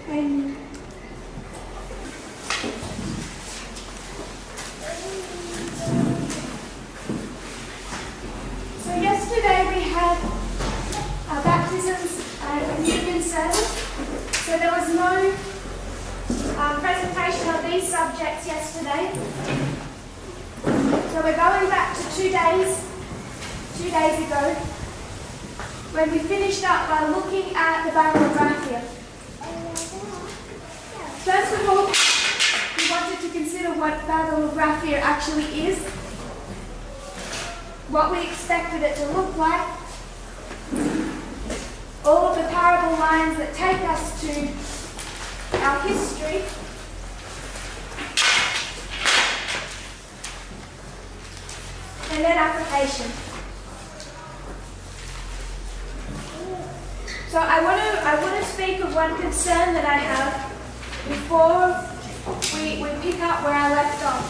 So yesterday we had our baptisms and union service. So there was no presentation of these subjects yesterday. So we're going back to 2 days ago, when we finished up by looking at the Battle of Raphia. First of all, we wanted to consider what the Battle of Raphia actually is, what we expected it to look like, all of the parable lines that take us to our history, and then application. So I want to speak of one concern that I have before we pick up where I left off.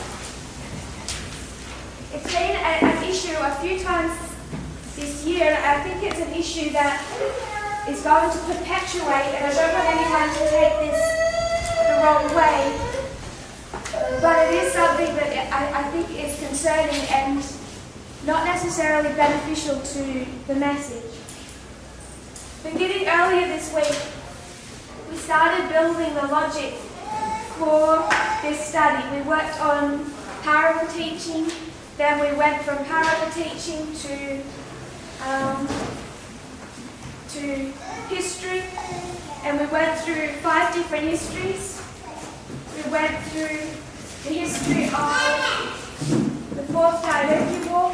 It's been an issue a few times this year, and I think it's an issue that is going to perpetuate, and I don't want anyone to take this the wrong way, but it is something that I think is concerning and not necessarily beneficial to the message. Beginning earlier this week, we started building the logic for this study. We worked on parable teaching, then we went from parable teaching to history, and we went through 5 different histories. We went through the history of the Fourth Direct War.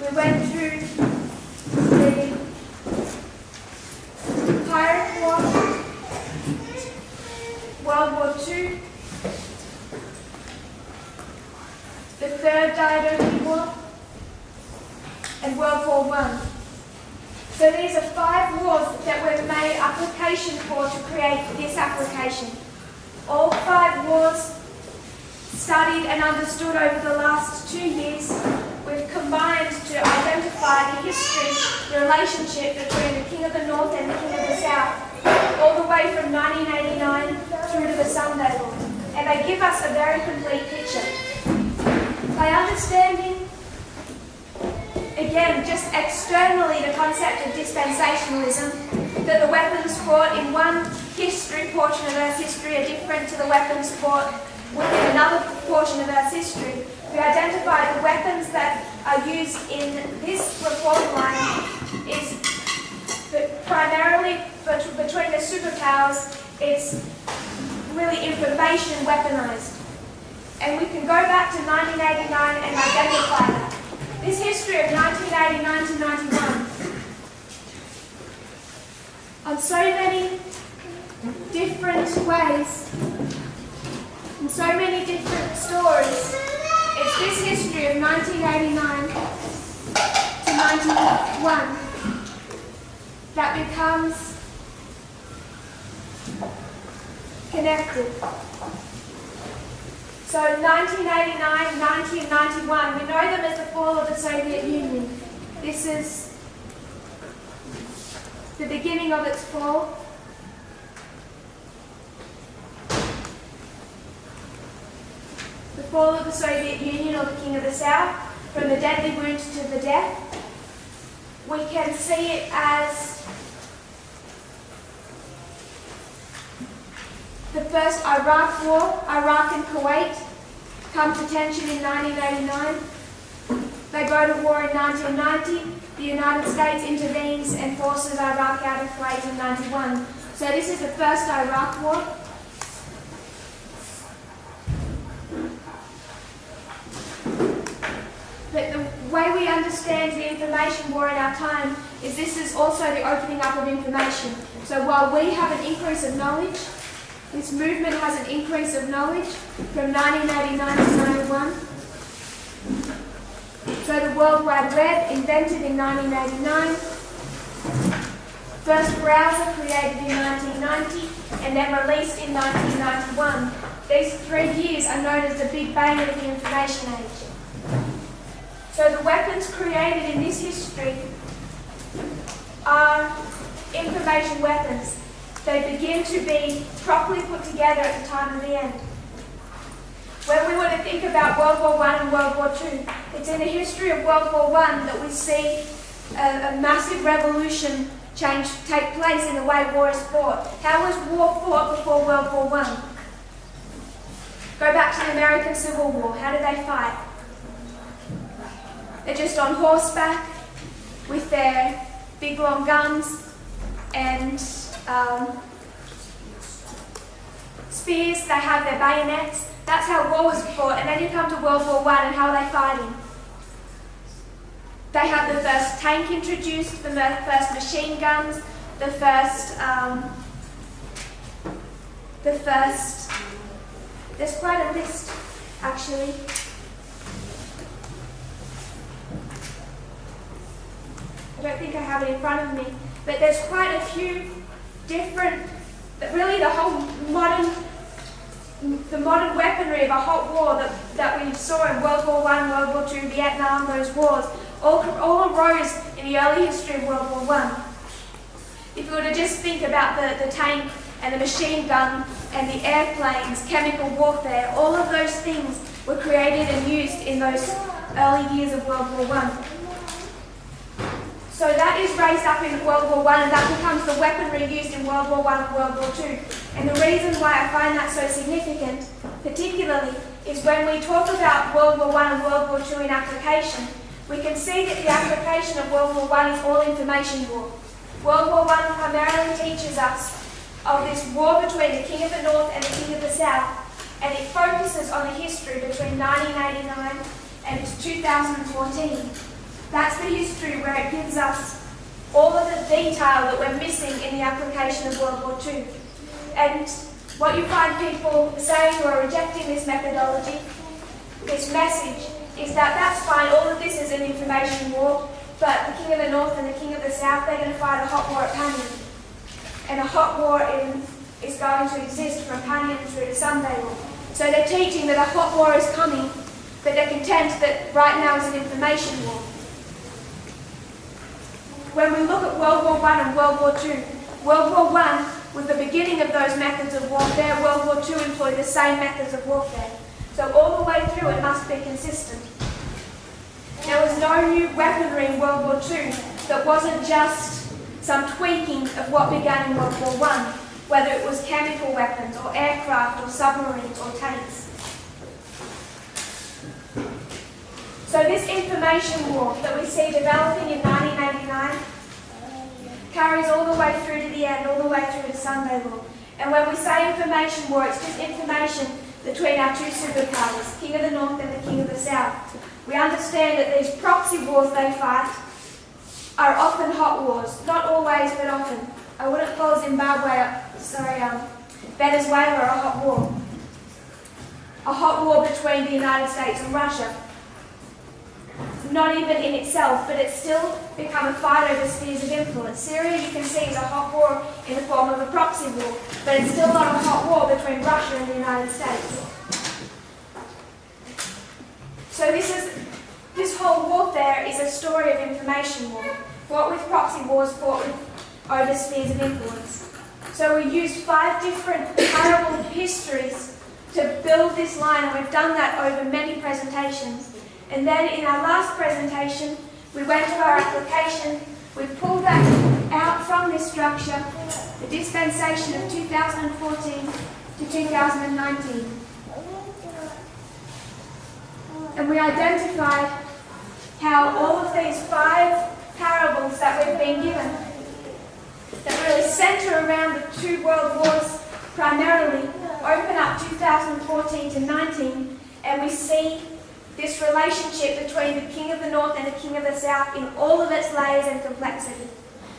We went through the Pirate War, World War II, the Third Direct War, and World War I. So these are 5 wars that we've made application for to create this application. All 5 wars studied and understood over the last 2 years. We've combined to identify the history, the relationship between the King of the North and the King of the South, all the way from 1989 through to the Sunday Law. And they give us a very complete picture. By understanding, again, just externally the concept of dispensationalism, that the weapons fought in one history, portion of Earth's history, are different to the weapons fought within another portion of Earth's history. We identify the weapons that are used in this reform line is primarily between the superpowers. It's really information weaponized. And we can go back to 1989 and identify that. This history of 1989 to 91, on so many different ways, in so many different stories, it's this history of 1989 to 91 that becomes connected. So 1989, 90 and 91, we know them as the fall of the Soviet Union. This is the beginning of its fall. The fall of the Soviet Union, or the King of the South, from the deadly wound to the death. We can see it as the first Iraq War. Iraq and Kuwait come to tension in 1989. They go to war in 1990. The United States intervenes and forces Iraq out of Kuwait in 91. So this is the first Iraq War. But the way we understand the information war in our time is this is also the opening up of information. So while we have an increase of knowledge, this movement has an increase of knowledge from 1989 to 91. So the World Wide Web, invented in 1989. First browser created in 1990 and then released in 1991. These 3 years are known as the Big Bang of the Information Age. So the weapons created in this history are information weapons. They they begin to be properly put together at the time of the end. When we want to think about World War I and World War II, it's in the history of World War I that we see a massive revolution take place in the way war is fought. How was war fought before World War I? Go back to the American Civil War. How did they fight? They're just on horseback with their big long guns and spears. They have their bayonets. That's how war was fought. And then you come to World War I and how are they fighting? They have the first tank introduced, the first machine guns, the first, there's quite a list actually. I don't think I have it in front of me, but there's quite a few different, really the whole modern weaponry of a hot war that we saw in World War I, World War II, Vietnam, those wars, all arose in the early history of World War I. If you were to just think about the tank and the machine gun and the airplanes, chemical warfare, all of those things were created and used in those early years of World War I. So that is raised up in World War I and that becomes the weaponry used in World War I and World War II. And the reason why I find that so significant, particularly, is when we talk about World War I and World War II in application, we can see that the application of World War I is all information war. World War I primarily teaches us of this war between the King of the North and the King of the South, and it focuses on the history between 1989 and 2014. That's the history where it gives us all of the detail that we're missing in the application of World War II. And what you find people saying who are rejecting this methodology, this message, is that that's fine, all of this is an information war, but the King of the North and the King of the South, they're going to fight a hot war at Panion. And a hot war is going to exist from Panion through to Sunday War. So they're teaching that a hot war is coming, but they're content that right now is an information war. When we look at World War I and World War II, World War I was the beginning of those methods of warfare. World War II employed the same methods of warfare. So all the way through it must be consistent. There was no new weaponry in World War II that wasn't just some tweaking of what began in World War I, whether it was chemical weapons or aircraft or submarines or tanks. So this information war that we see developing in 1989 carries all the way through to the end, all the way through to Sunday War. And when we say information war, it's just information between our two superpowers, King of the North and the King of the South. We understand that these proxy wars they fight are often hot wars. Not always, but often. I wouldn't call Venezuela a hot war. A hot war between the United States and Russia. Not even in itself, but it's still become a fight over spheres of influence. Syria, you can see, is a hot war in the form of a proxy war, but it's still not a hot war between Russia and the United States. So this whole warfare is a story of information war, fought with proxy wars, fought with over spheres of influence. So we used 5 different parallel histories to build this line, and we've done that over many presentations. And then in our last presentation, we went to our application, we pulled that out from this structure, the dispensation of 2014 to 2019. And we identified how all of these 5 parables that we've been given, that really centre around the 2 world wars primarily, open up 2014 to 19, and we see this relationship between the King of the North and the King of the South in all of its layers and complexity.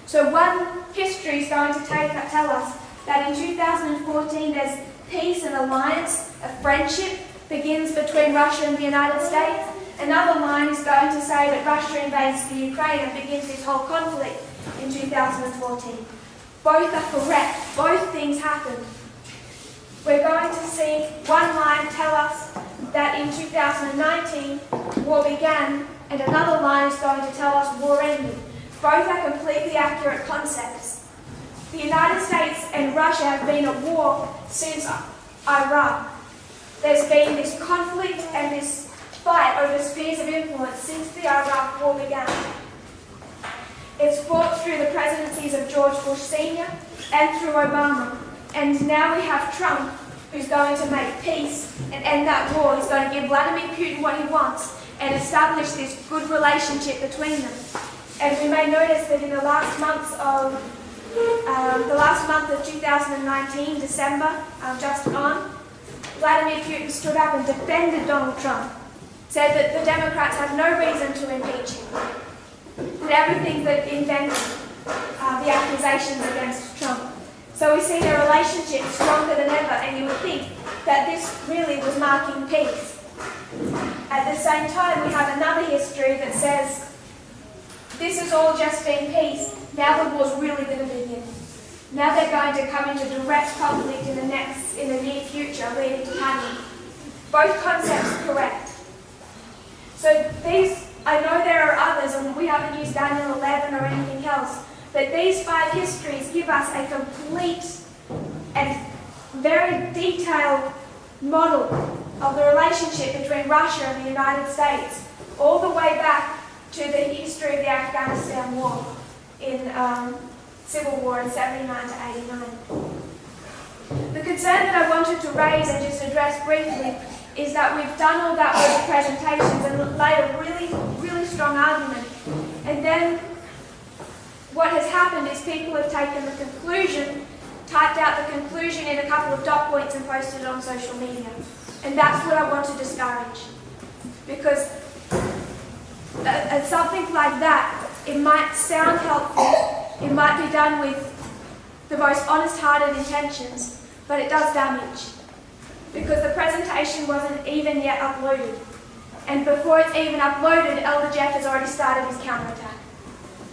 So one history is going to tell us that in 2014 there's peace and alliance, a friendship begins between Russia and the United States. Another line is going to say that Russia invades the Ukraine and begins this whole conflict in 2014. Both are correct. Both things happen. We're going to see one line tell us that in 2019 war began, and another line is going to tell us war ended. Both are completely accurate concepts. The United States and Russia Russia have been at war since Iraq. There's been this conflict and this fight over spheres of influence since the Iraq War began. It's fought through the presidencies of George Bush Sr. and through Obama. And now we have Trump, who's going to make peace and end that war. He's going to give Vladimir Putin what he wants and establish this good relationship between them. And we may notice that in the last month of 2019, December, just on, Vladimir Putin stood up and defended Donald Trump, said that the Democrats have no reason to impeach him, that everything that invented the accusations against Trump. So we see their relationship stronger than ever, and you would think that this really was marking peace. At the same time, we have another history that says this has all just been peace. Now the war's really going to begin. Now they're going to come into direct conflict in the near future, leading to panic. Both concepts correct. So I know there are others, and we haven't used Daniel 11 or anything else, but these 5 histories give us a complete and very detailed model of the relationship between Russia and the United States, all the way back to the history of the Afghanistan War in Civil War in 79 to 89. The concern that I wanted to raise and just address briefly is that we've done all that with the presentations and laid a really strong argument. And then what has happened is people have taken the conclusion, typed out the conclusion in a couple of dot points and posted it on social media. And that's what I want to discourage. Because something like that, it might sound helpful, it might be done with the most honest-hearted intentions, but it does damage. Because the presentation wasn't even yet uploaded. And before it's even uploaded, Elder Jeff has already started his counterattack.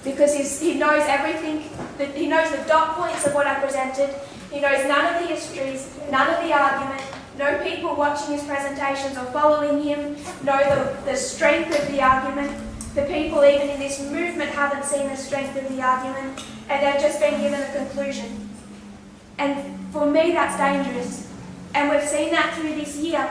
Because he knows everything, he knows the dot points of what I presented, he knows none of the histories, none of the argument, no people watching his presentations or following him know the strength of the argument. The people even in this movement haven't seen the strength of the argument, and they've just been given a conclusion. And for me, that's dangerous. And we've seen that through this year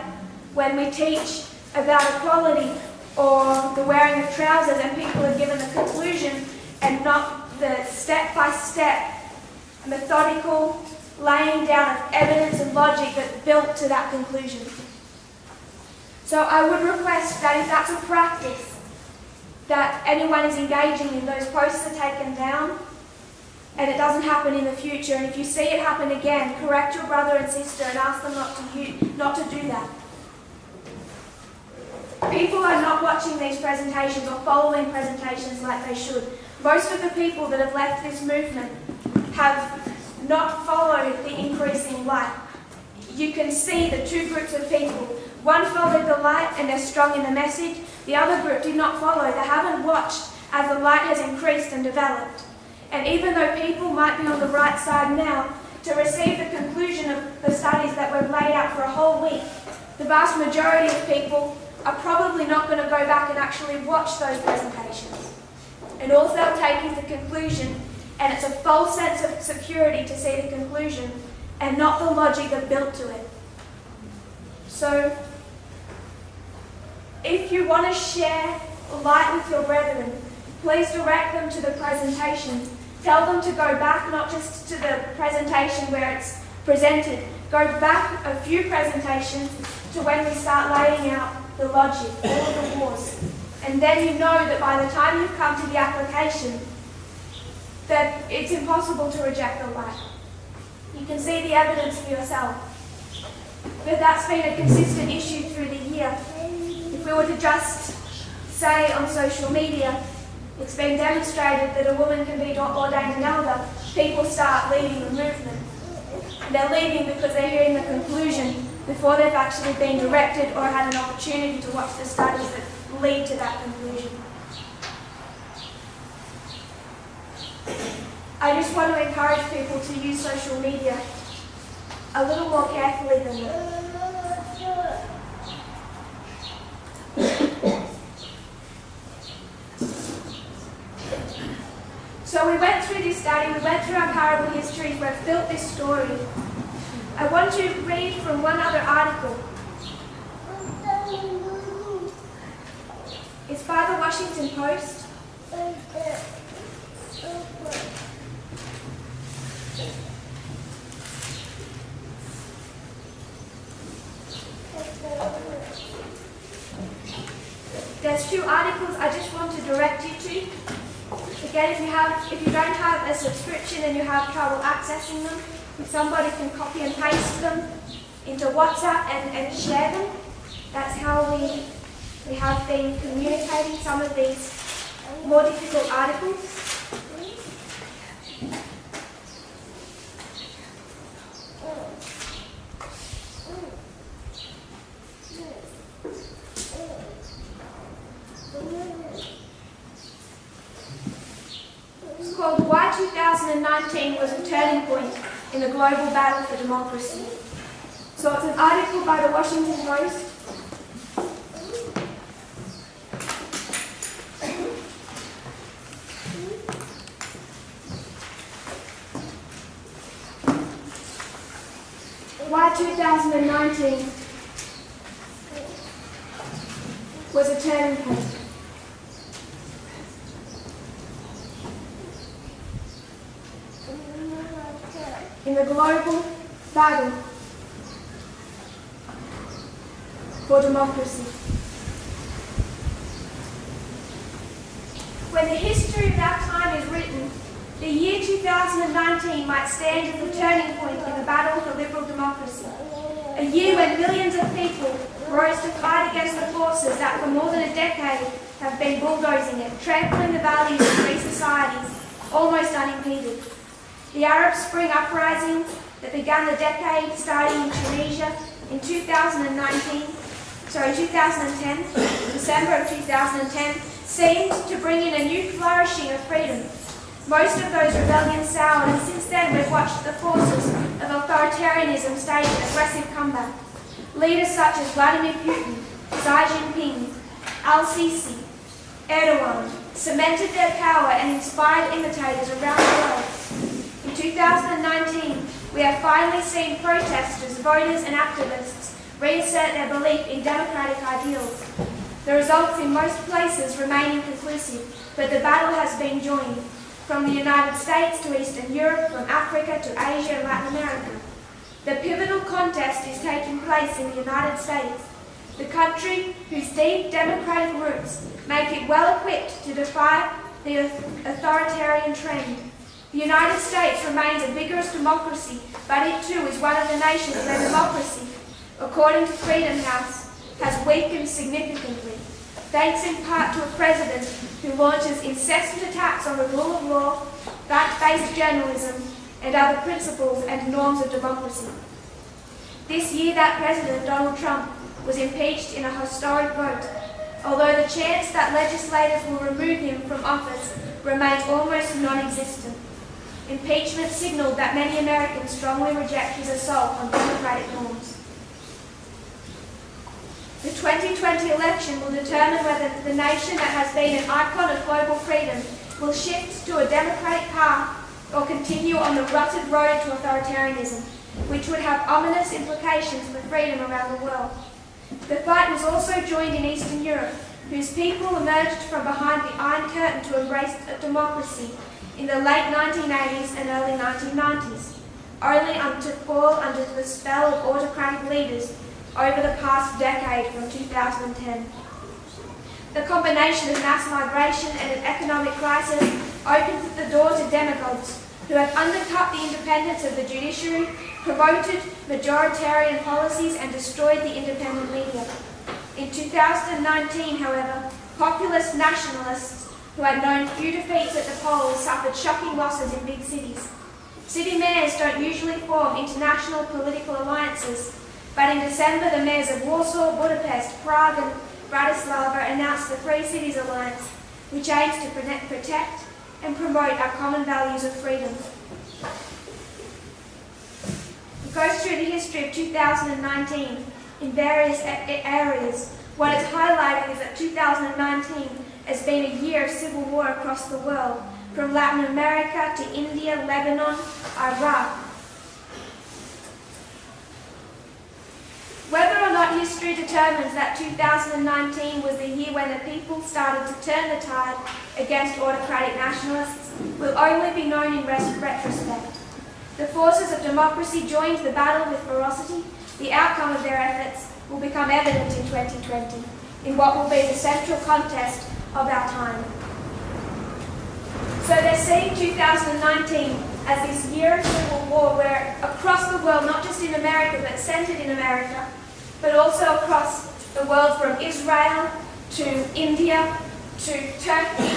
when we teach about equality or the wearing of trousers, and people are given the conclusion and not the step-by-step, methodical laying down of evidence and logic that built to that conclusion. So I would request that if that's a practice that anyone is engaging in, those posts are taken down and it doesn't happen in the future. And if you see it happen again, correct your brother and sister and ask them not to do that. People are not watching these presentations or following presentations like they should. Most of the people that have left this movement have not followed the increasing light. You can see the 2 groups of people. One followed the light and they're strong in the message. The other group did not follow. They haven't watched as the light has increased and developed. And even though people might be on the right side now, to receive the conclusion of the studies that were laid out for a whole week, the vast majority of people are probably not going to go back and actually watch those presentations. And all they'll take is the conclusion, and it's a false sense of security to see the conclusion and not the logic that built to it. So, if you want to share light with your brethren, please direct them to the presentation. Tell them to go back, not just to the presentation where it's presented. Go back a few presentations to when we start laying out the logic, all of the wars. And then you know that by the time you've come to the application, that it's impossible to reject the light. You can see the evidence for yourself. But that's been a consistent issue through the year. If we were to just say on social media, it's been demonstrated that a woman can be ordained an elder, people start leaving the movement. And they're leaving because they're hearing the conclusion before they've actually been directed or had an opportunity to watch the studies that lead to that conclusion. I just want to encourage people to use social media a little more carefully than that. So we went through this study, we went through our parable histories where I've built this story. I want to read from one other article. It's by the Washington Post. There's two articles I just want to direct you to. Again, if you don't have a subscription and you have trouble accessing them, somebody can copy and paste them into WhatsApp and share them. That's how we have been communicating some of these more difficult articles. It's called Why 2019 Was a Turning Point in the Global Battle for Democracy. So it's an article by the Washington Post. Why 2019 was a turning point. In the global battle for democracy. When the history of our time is written, the year 2019 might stand as a turning point in the battle for liberal democracy. A year when millions of people rose to fight against the forces that for more than a decade have been bulldozing it, trampling the values of free societies, almost unimpeded. The Arab Spring uprising that began the decade starting in Tunisia in 2010, December of 2010, seemed to bring in a new flourishing of freedom. Most of those rebellions soured, and since then we've watched the forces of authoritarianism stage an aggressive comeback. Leaders such as Vladimir Putin, Xi Jinping, Al-Sisi, Erdogan cemented their power and inspired imitators around the world. In 2019, we have finally seen protesters, voters and activists reassert their belief in democratic ideals. The results in most places remain inconclusive, but the battle has been joined. From the United States to Eastern Europe, from Africa to Asia and Latin America. The pivotal contest is taking place in the United States, the country whose deep democratic roots make it well equipped to defy the authoritarian trend. The United States remains a vigorous democracy, but it too is one of the nations where democracy, according to Freedom House, has weakened significantly, thanks in part to a president who launches incessant attacks on the rule of law, fact-based journalism, and other principles and norms of democracy. This year, that president, Donald Trump, was impeached in a historic vote, although the chance that legislators will remove him from office remains almost non-existent. Impeachment signaled that many Americans strongly reject his assault on democratic norms. The 2020 election will determine whether the nation that has been an icon of global freedom will shift to a democratic path or continue on the rutted road to authoritarianism, which would have ominous implications for freedom around the world. The fight was also joined in Eastern Europe, whose people emerged from behind the Iron Curtain to embrace democracy in the late 1980s and early 1990s, only to fall under the spell of autocratic leaders over the past decade from 2010. The combination of mass migration and an economic crisis opens the door to demagogues who have undercut the independence of the judiciary, promoted majoritarian policies and destroyed the independent media. In 2019, however, populist nationalists who had known few defeats at the polls suffered shocking losses in big cities. City mayors don't usually form international political alliances, but in December, the mayors of Warsaw, Budapest, Prague and Bratislava announced the Free Cities Alliance, which aims to protect and promote our common values of freedom. It goes through the history of 2019 in various areas. What is highlighted is that 2019 has been a year of civil war across the world, from Latin America to India, Lebanon, Iraq. Whether or not history determines that 2019 was the year when the people started to turn the tide against autocratic nationalists will only be known in retrospect. The forces of democracy joined the battle with ferocity. The outcome of their efforts will become evident in 2020, in what will be the central contest of our time. So they're seeing 2019 as this year of civil war where across the world, not just in America, but centered in America, but also across the world from Israel to India to Turkey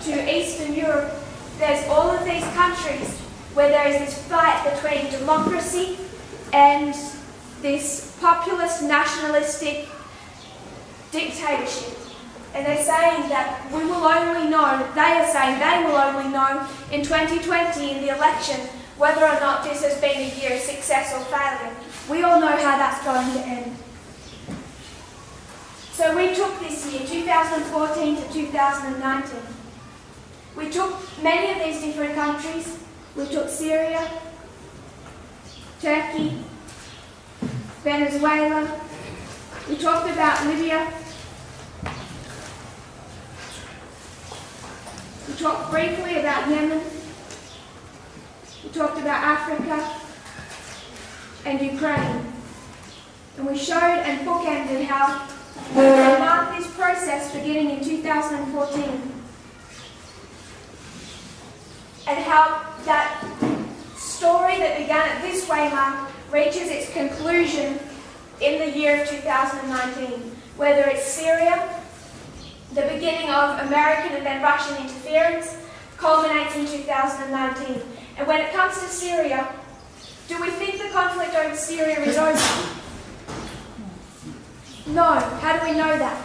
to Eastern Europe, there's all of these countries where there is this fight between democracy and this populist nationalistic dictatorship. And they're saying that we will only know, they are saying they will only know in 2020 in the election whether or not this has been a year of success or failure. We all know how that's going to end. So we took this year, 2014 to 2019. We took many of these different countries. We took Syria, Turkey, Venezuela. We talked about Libya. We talked briefly about Yemen. We talked about Africa and Ukraine. And we showed and bookended how we marked this process beginning in 2014. And how that story that began at this waymark reaches its conclusion in the year of 2019. Whether it's Syria, the beginning of American and then Russian interference, culminates in 2019. And when it comes to Syria, do we think the conflict over Syria is over? No. How do we know that?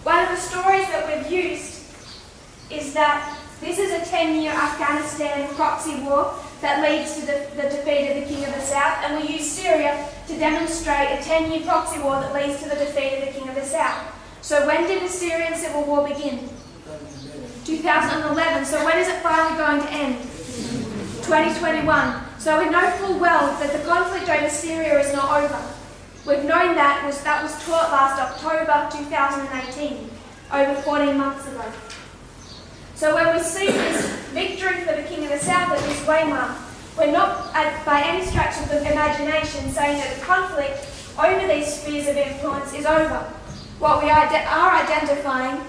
One of the stories that we've used is that this is a 10-year Afghanistan proxy war that leads to the defeat of the King of the South, and we use Syria to demonstrate a 10-year proxy war that leads to the defeat of the King of the South. So when did the Syrian civil war begin? 2011. So when is it finally going to end? 2021. So we know full well that the conflict over Syria is not over. We've known that was taught last October 2018, over 14 months ago. So when we see this victory for the King of the South at this waymark, we're not by any stretch of the imagination saying that the conflict over these spheres of influence is over. What we are identifying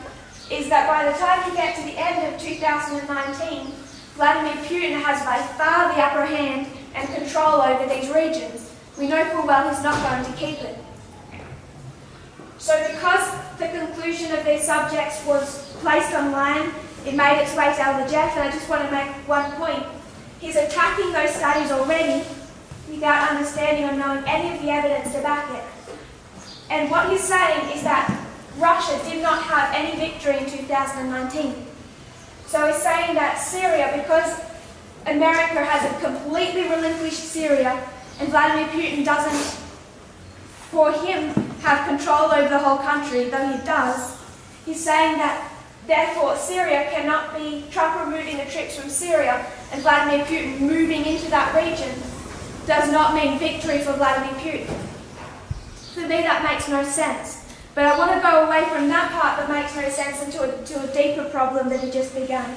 is that by the time we get to the end of 2019, Vladimir Putin has by far the upper hand and control over these regions. We know full well he's not going to keep it. So because the conclusion of these subjects was placed online, it made its way to Elder Jeff, and I just want to make one point. He's attacking those studies already without understanding or knowing any of the evidence to back it. And what he's saying is that Russia did not have any victory in 2019. So he's saying that Syria, because America has completely relinquished Syria, and Vladimir Putin doesn't, for him, have control over the whole country, though he does, he's saying that therefore Syria cannot be Trump removing the troops from Syria and Vladimir Putin moving into that region does not mean victory for Vladimir Putin. For me that makes no sense. But I want to go away from that part that makes no sense into a deeper problem that he just began.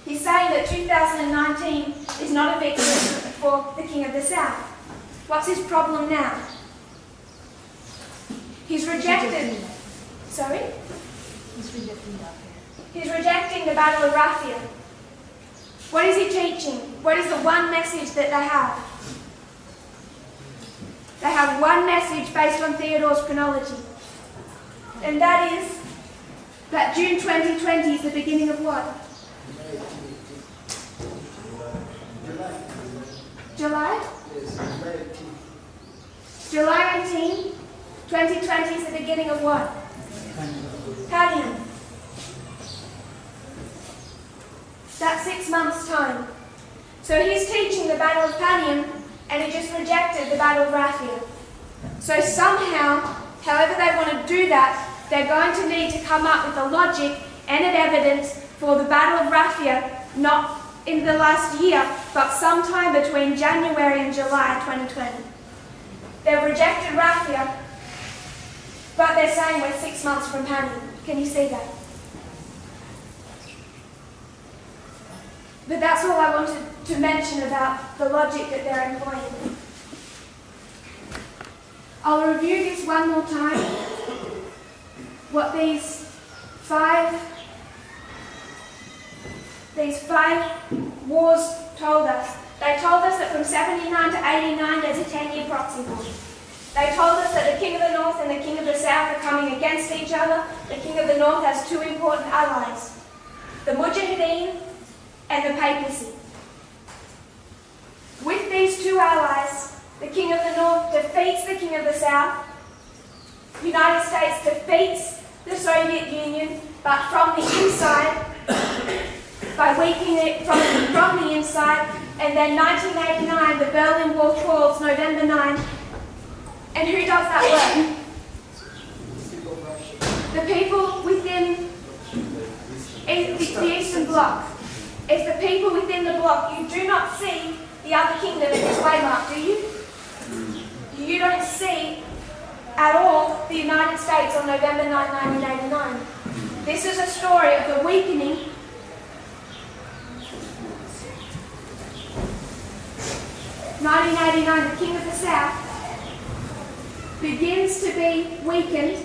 He's saying that 2019 is not a victory for the King of the South. What's his problem now? He's rejected. Sorry? He's rejecting the Battle of Raphia. What is he teaching? What is the one message that they have? They have one message based on Theodore's chronology. And that is that June 2020 is the beginning of what? July? July 18, 2020 is the beginning of what? Padium. That's 6 months' time. So he's teaching the Battle of Padium, and he just rejected the Battle of Raphia. So somehow, however they want to do that, they're going to need to come up with a logic and an evidence for the Battle of Raphia, not in the last year, but sometime between January and July 2020. They've rejected Raphia, but they're saying we're 6 months from Pani. Can you see that? But that's all I wanted to mention about the logic that they're employing. I'll review this one more time. What these five wars told us. They told us that from 79 to 89 there's a 10-year proxy war. They told us that the King of the North and the King of the South are coming against each other. The King of the North has two important allies, the Mujahideen and the papacy. With these two allies, the King of the North defeats the King of the South. The United States defeats the Soviet Union, but from the inside, by weakening it from the inside. And then 1989, the Berlin Wall falls, November 9. And who does that work? The people within the Eastern Bloc. It's the people within the bloc. You do not see the other kingdom in this waymark, do you? You don't see at all the United States on November 9, 1989. This is a story of the weakening (1989), the King of the South begins to be weakened.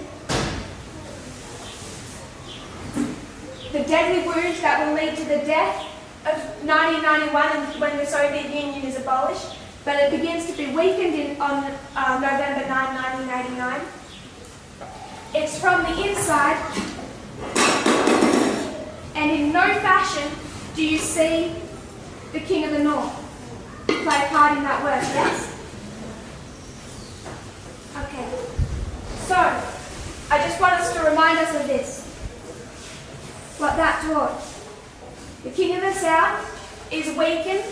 The deadly wounds that will lead to the death of 1991 when the Soviet Union is abolished, but it begins to be weakened on November 9, 1989. It's from the inside, and in no fashion do you see the King of the North play a part in that work, yes? Okay, so I just want us to remind us of this, what that taught. The King of the South is weakened,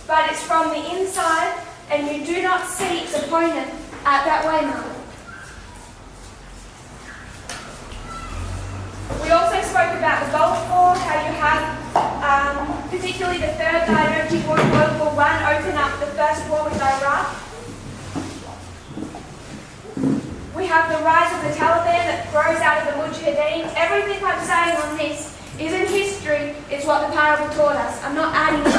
but it's from the inside, and you do not see its opponent at that waymark. We also spoke about the Gulf War, how you have, particularly the Third Dynasty War in World War I, open up the First War with Iraq. We have the rise of the Taliban that grows out of the Mujahideen. Everything I'm saying on this isn't history, it's what the parable taught us. I'm not adding it,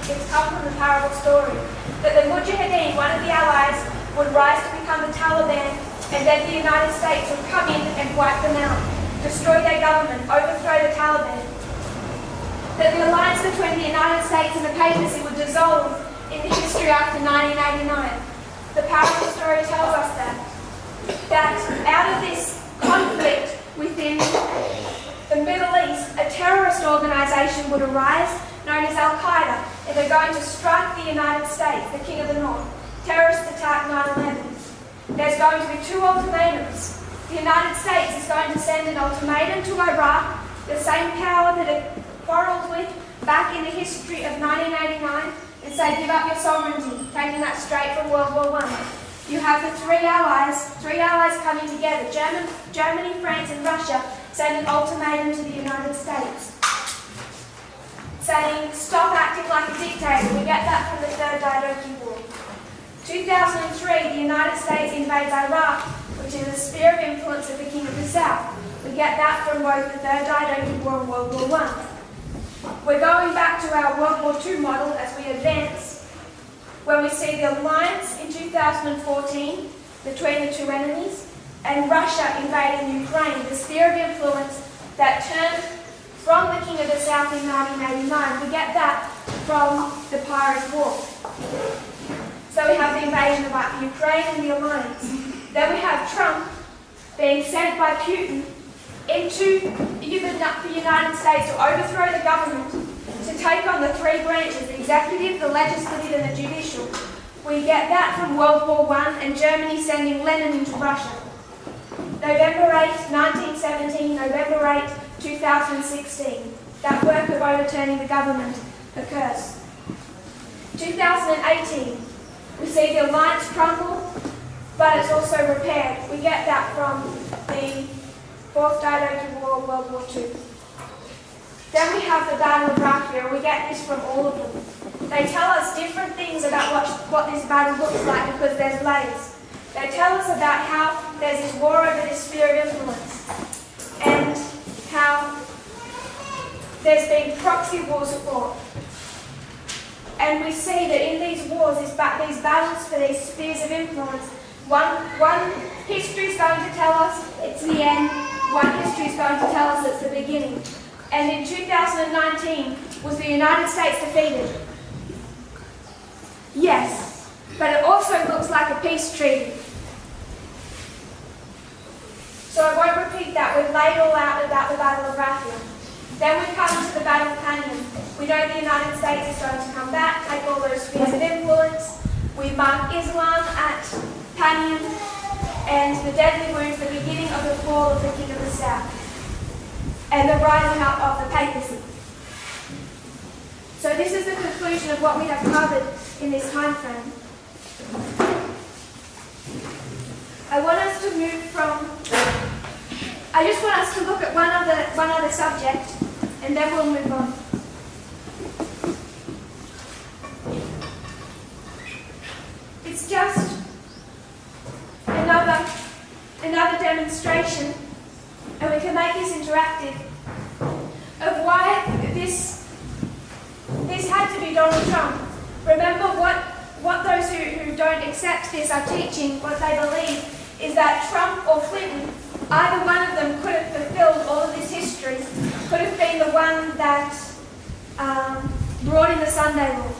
it's come from the parable story. That the Mujahideen, one of the allies, would rise to become the Taliban, and then the United States would come in and wipe them out, destroy their government, overthrow the Taliban. That the alliance between the United States and the papacy would dissolve in the history after 1989. The parable story tells us that out of this conflict within the Middle East, a terrorist organisation would arise known as Al-Qaeda, and they're going to strike the United States, the King of the North. Terrorist attack 9/11. There's going to be two ultimatums. The United States is going to send an ultimatum to Iraq, the same power that it quarrelled with back in the history of 1989, and say, give up your sovereignty, taking that straight from World War I. You have the three allies coming together, Germany, France and Russia, send an ultimatum to the United States, saying, stop acting like a dictator. We get that from the Third Dynasty War. 2003, the United States invades Iraq, which is a sphere of influence of the King of the South. We get that from both the Third Dynasty War and World War I. We're going back to our World War II model as we advance, where we see the alliance in 2014 between the two enemies, and Russia invading Ukraine, the sphere of influence that turned from the King of the South in 1989. We get that from the Pirate War. So we have the invasion of Ukraine and the alliance. Then we have Trump being sent by Putin into the United States to overthrow the government, to take on the three branches, the executive, the legislative and the judicial. We get that from World War I and Germany sending Lenin into Russia. November 8, 1917, November 8, 2016. That work of overturning the government occurs. 2018, we see the alliance crumble, but it's also repaired. We get that from the Fourth Dynasty War, World War II. Then we have the Battle of Raphia, and we get this from all of them. They tell us different things about what this battle looks like because there's layers. They tell us about how there's this war over this sphere of influence and how there's been proxy wars fought. And we see that in these wars, these battles for these spheres of influence, one history is going to tell us it's the end, one history is going to tell us it's the beginning. And in 2019, was the United States defeated? Yes, but it also looks like a peace treaty. So I won't repeat that. We've laid all out about the Battle of Raphia. Then we come to the Battle of Panion. We know the United States is going to come back, take all those spheres of influence. We mark Islam at Panion, and the deadly wounds, the beginning of the fall of the King of the South, and the rising up of the papacy. So this is the conclusion of what we have covered in this time frame. I just want us to look at one other subject, and then we'll move on. It's just another demonstration, and we can make this interactive, of why this had to be Donald Trump. Remember what those who don't accept this are teaching, what they believe, is that Trump or Clinton, either one of them could have fulfilled all of this history, could have been the one that brought in the Sunday law.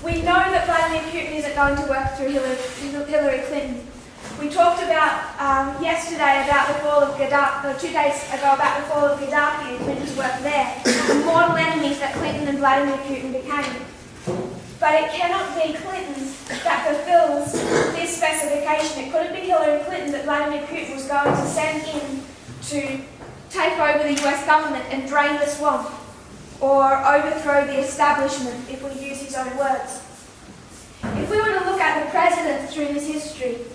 We know that Vladimir Putin isn't going to work through Hillary Clinton. We talked about yesterday about the fall of Gaddafi, or 2 days ago about the fall of Gaddafi and Clinton's work there, the mortal enemies that Clinton and Vladimir Putin became. But it cannot be Clinton that fulfills this specification. It couldn't be Hillary Clinton that Vladimir Putin was going to send in to take over the US government and drain the swamp, or overthrow the establishment, if we use his own words. If we were to look at the presidents through this history,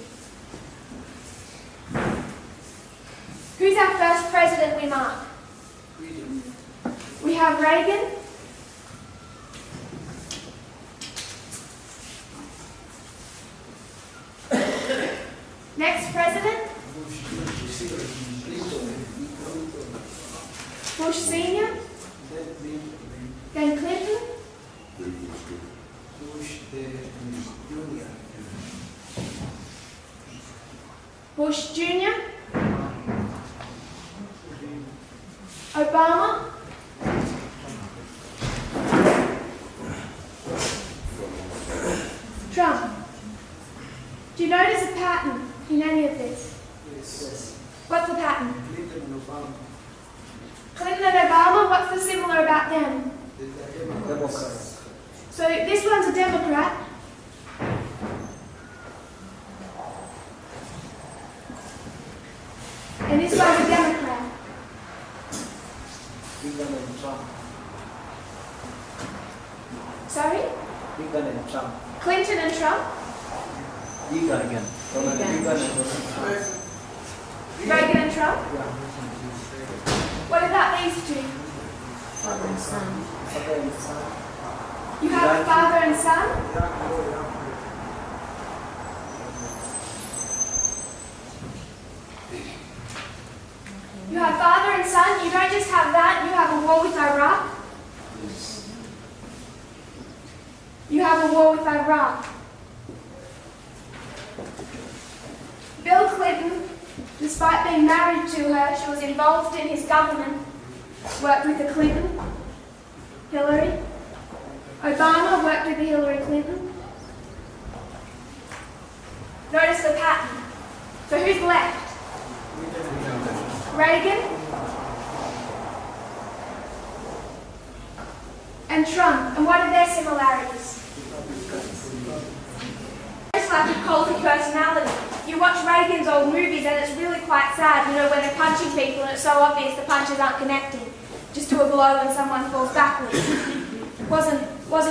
who's our first president we mark? We have Reagan. Next president? Bush Sr. Then Clinton. Bush Jr. Obama. Trump. Do you notice a pattern in any of this? Yes. What's the pattern? Clinton and Obama. Clinton and Obama, what's the similar about them? Democrats. So this one's a Democrat. And this one's a Democrat. Reagan and Trump. Sorry? Reagan and Trump. Clinton and Trump? Reagan again. Reagan and Trump. Reagan and Trump? Yeah. What about these two? Father and son. Father and son. You have father and son? You have father and son. You don't just have that, you have a war with Iraq. You have a war with Iraq. Bill Clinton, despite being married to her, she was involved in his government, worked with the Clinton, Hillary. Obama worked with the Hillary Clinton. Notice the pattern. So who's left? Reagan and Trump. And what are their similarities? It's like a cult of personality. You watch Reagan's old movies and it's really quite sad, you know, when they're punching people and it's so obvious the punches aren't connecting. Just do a blow and someone falls backwards. Wasn't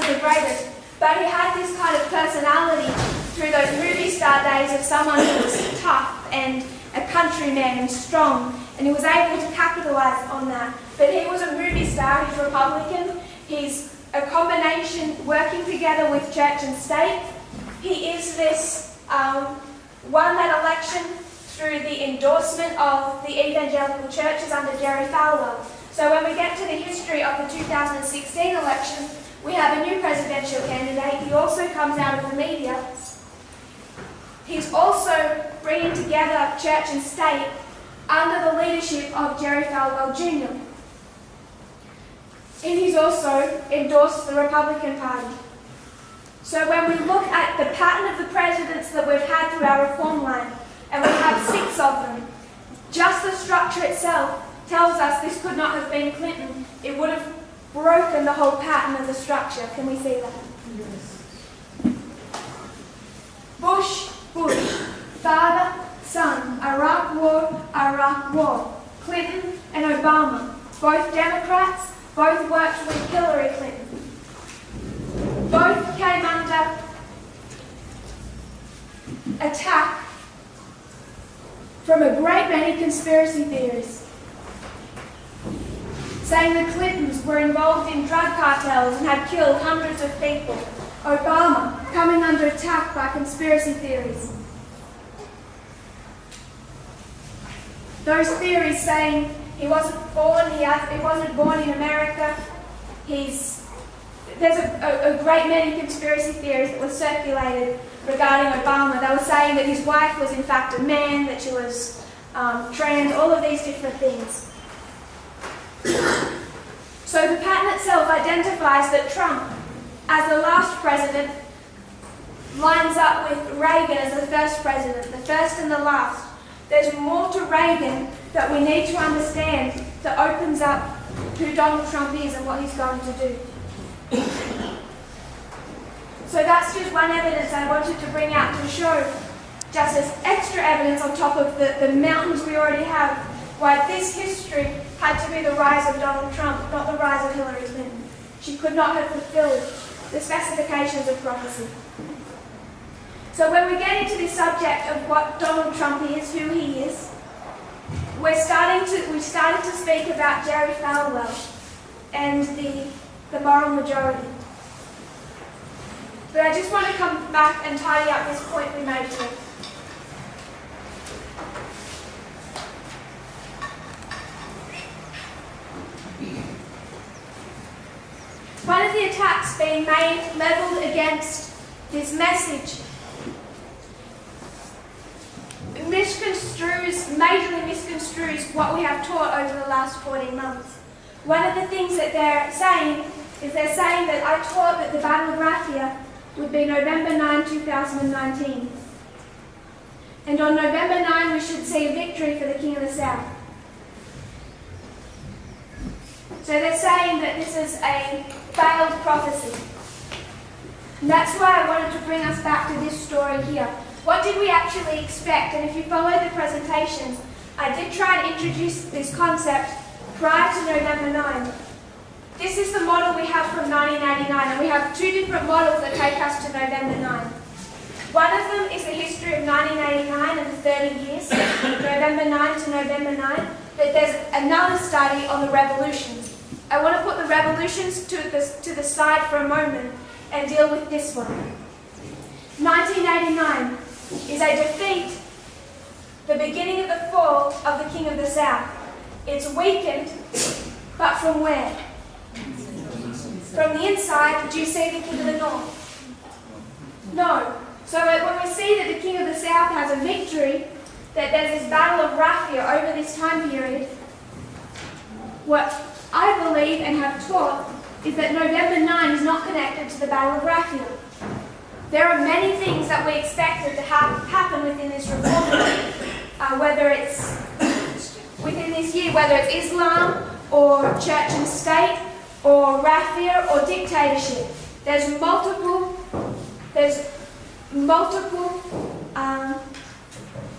the greatest. But he had this kind of personality through those movie star days of someone who was tough and a countryman and strong, and he was able to capitalise on that. but he was a movie star. He's Republican. He's a combination working together with church and state. He is this, won that election through the endorsement of the evangelical churches under Jerry Falwell. So when we get to the history of the 2016 election, we have a new presidential candidate. He also comes out of the media. He's also bringing together church and state under the leadership of Jerry Falwell Jr. And he's also endorsed the Republican Party. So when we look at the pattern of the presidents that we've had through our reform line, and we have 6 of them, just the structure itself tells us this could not have been Clinton. It would have broken the whole pattern of the structure. Can we see that? Yes. Bush, father, son, Iraq War, Clinton and Obama, both Democrats, both worked with Hillary Clinton. Both came under attack from a great many conspiracy theories, saying the Clintons were involved in drug cartels and had killed hundreds of people. Obama coming under attack by conspiracy theories. Those theories saying he wasn't born, he wasn't born in America. There's a great many conspiracy theories that were circulated regarding Obama. They were saying that his wife was in fact a man, that she was trans, all of these different things. So the pattern itself identifies that Trump, as the last president, lines up with Reagan as the first president, the first and the last. There's more to Reagan that we need to understand that opens up who Donald Trump is and what he's going to do. So that's just one evidence I wanted to bring out to show, just as extra evidence on top of the mountains we already have, why this history had to be the rise of Donald Trump, not the rise of Hillary Clinton. She could not have fulfilled the specifications of prophecy. So when we get into this subject of what Donald Trump is, who he is, we've started to speak about Jerry Falwell and the moral majority. But I just want to come back and tidy up this point we made here. One of the attacks being levelled against this message majorly misconstrues what we have taught over the last 14 months. One of the things that they're saying that I taught that the Battle of Raphia would be November 9, 2019. And on November 9 we should see a victory for the King of the South. So they're saying that this is a failed prophecy. And that's why I wanted to bring us back to this story here. What did we actually expect? And if you follow the presentations, I did try and introduce this concept prior to November 9. This is the model we have from 1989, and we have 2 different models that take us to November 9. One of them is the history of 1989 and the 30 years, November 9 to November 9, but there's another study on the revolutions. I want to put the revolutions to the side for a moment and deal with this one. 1989 is a defeat, the beginning of the fall of the King of the South. It's weakened, but from where? From the inside. Do you see the King of the North? No. So when we see that the King of the South has a victory, that there's this Battle of Raphia over this time period, what I believe and have taught is that November 9 is not connected to the Battle of Raphia. There are many things that we expected to happen within this reform, whether it's within this year, whether it's Islam or church and state or Raphia or dictatorship. There's multiple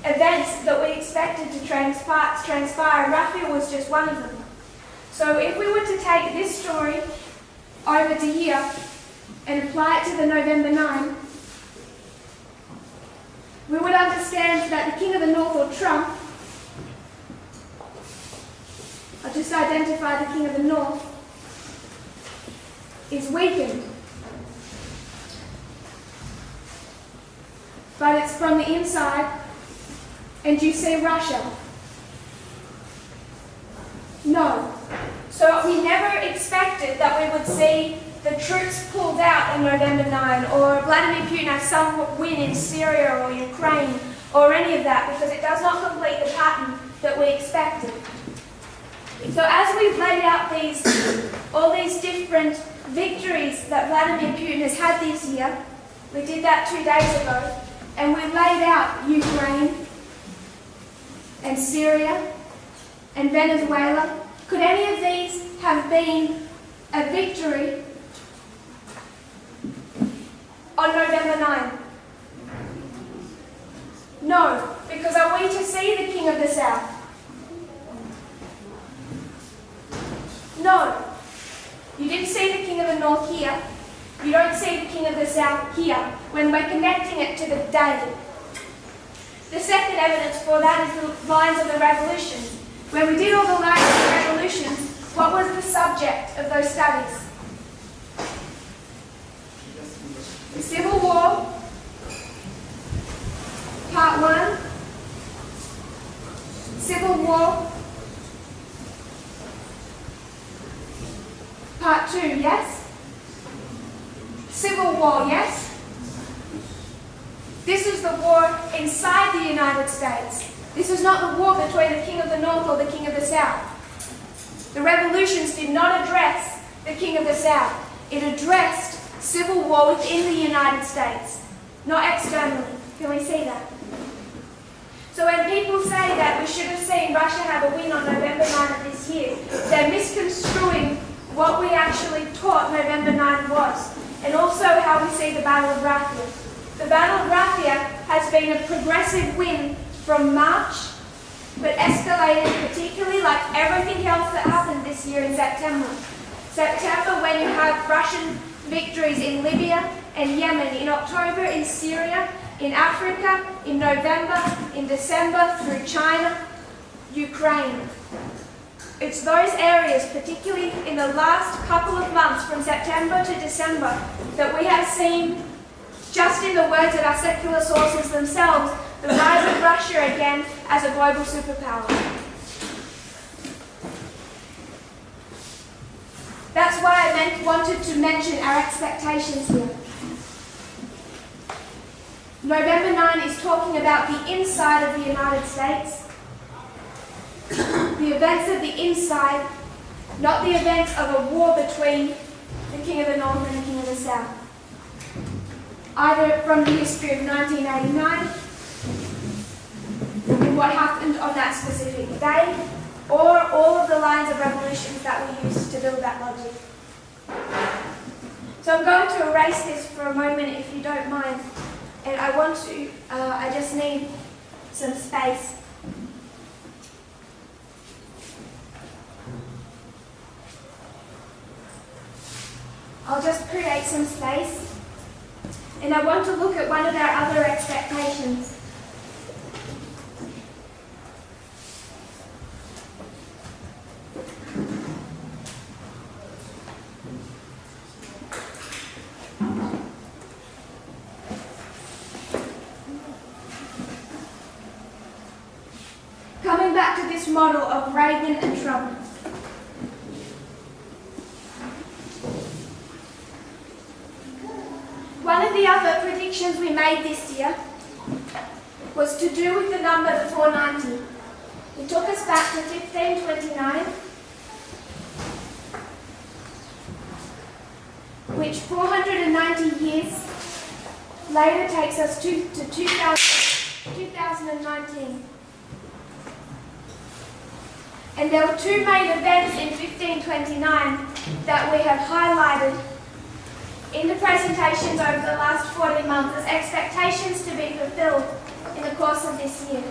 events that we expected to transpire. Raphia was just one of them. So if we were to take this story over to here and apply it to the November 9, we would understand that the King of the North, or Trump, I'll I've just identified the king of the north, is weakened. But it's from the inside, and you see Russia. No. So we never expected that we would see the troops pulled out on November 9, or Vladimir Putin have some win in Syria or Ukraine, or any of that, because it does not complete the pattern that we expected. So as we've laid out all these different victories that Vladimir Putin has had this year, we did that 2 days ago, and we laid out Ukraine and Syria and Venezuela. Could any of these have been a victory on November 9? No, because are we to see the King of the South? No. You didn't see the King of the North here. You don't see the King of the South here when we're connecting it to the day. The second evidence for that is the lines of the revolutions. When we did all the lines of the revolutions, what was the subject of those studies? The Civil War, Part 1, Civil War, Part 2, yes? Civil War, yes? This is the war inside the United States. This is not the war between the King of the North or the King of the South. The revolutions did not address the King of the South. It addressed civil war within the United States, not externally. Can we see that? So when people say that we should have seen Russia have a win on November 9 of this year, they're misconstruing what we actually taught November 9 was, and also how we see the Battle of Raffia. The Battle of Raffia has been a progressive win from March, but escalated particularly like everything else that happened this year in September. September, when you have Russian victories in Libya and Yemen, in October in Syria, in Africa, in November, in December through China, Ukraine. It's those areas, particularly in the last couple of months from September to December, that we have seen, just in the words of our secular sources themselves, the rise of Russia again as a global superpower. That's why I wanted to mention our expectations here. November 9 is talking about the inside of the United States, the events of the inside, not the events of a war between the King of the North and the King of the South. Either from the history of 1989, and what happened on that specific day, or all of the lines of revolutions that we used to build that logic. So I'm going to erase this for a moment if you don't mind. And I just need some space. I'll just create some space. And I want to look at one of our other expectations. Coming back to this model of Reagan and Trump. One of the other predictions we made this year was to do with the number 490. It took us back to 1529, which 490 years later takes us to 2019. And there were two main events in 1529 that we have highlighted in the presentations over the last 14 months as expectations to be fulfilled in the course of this year.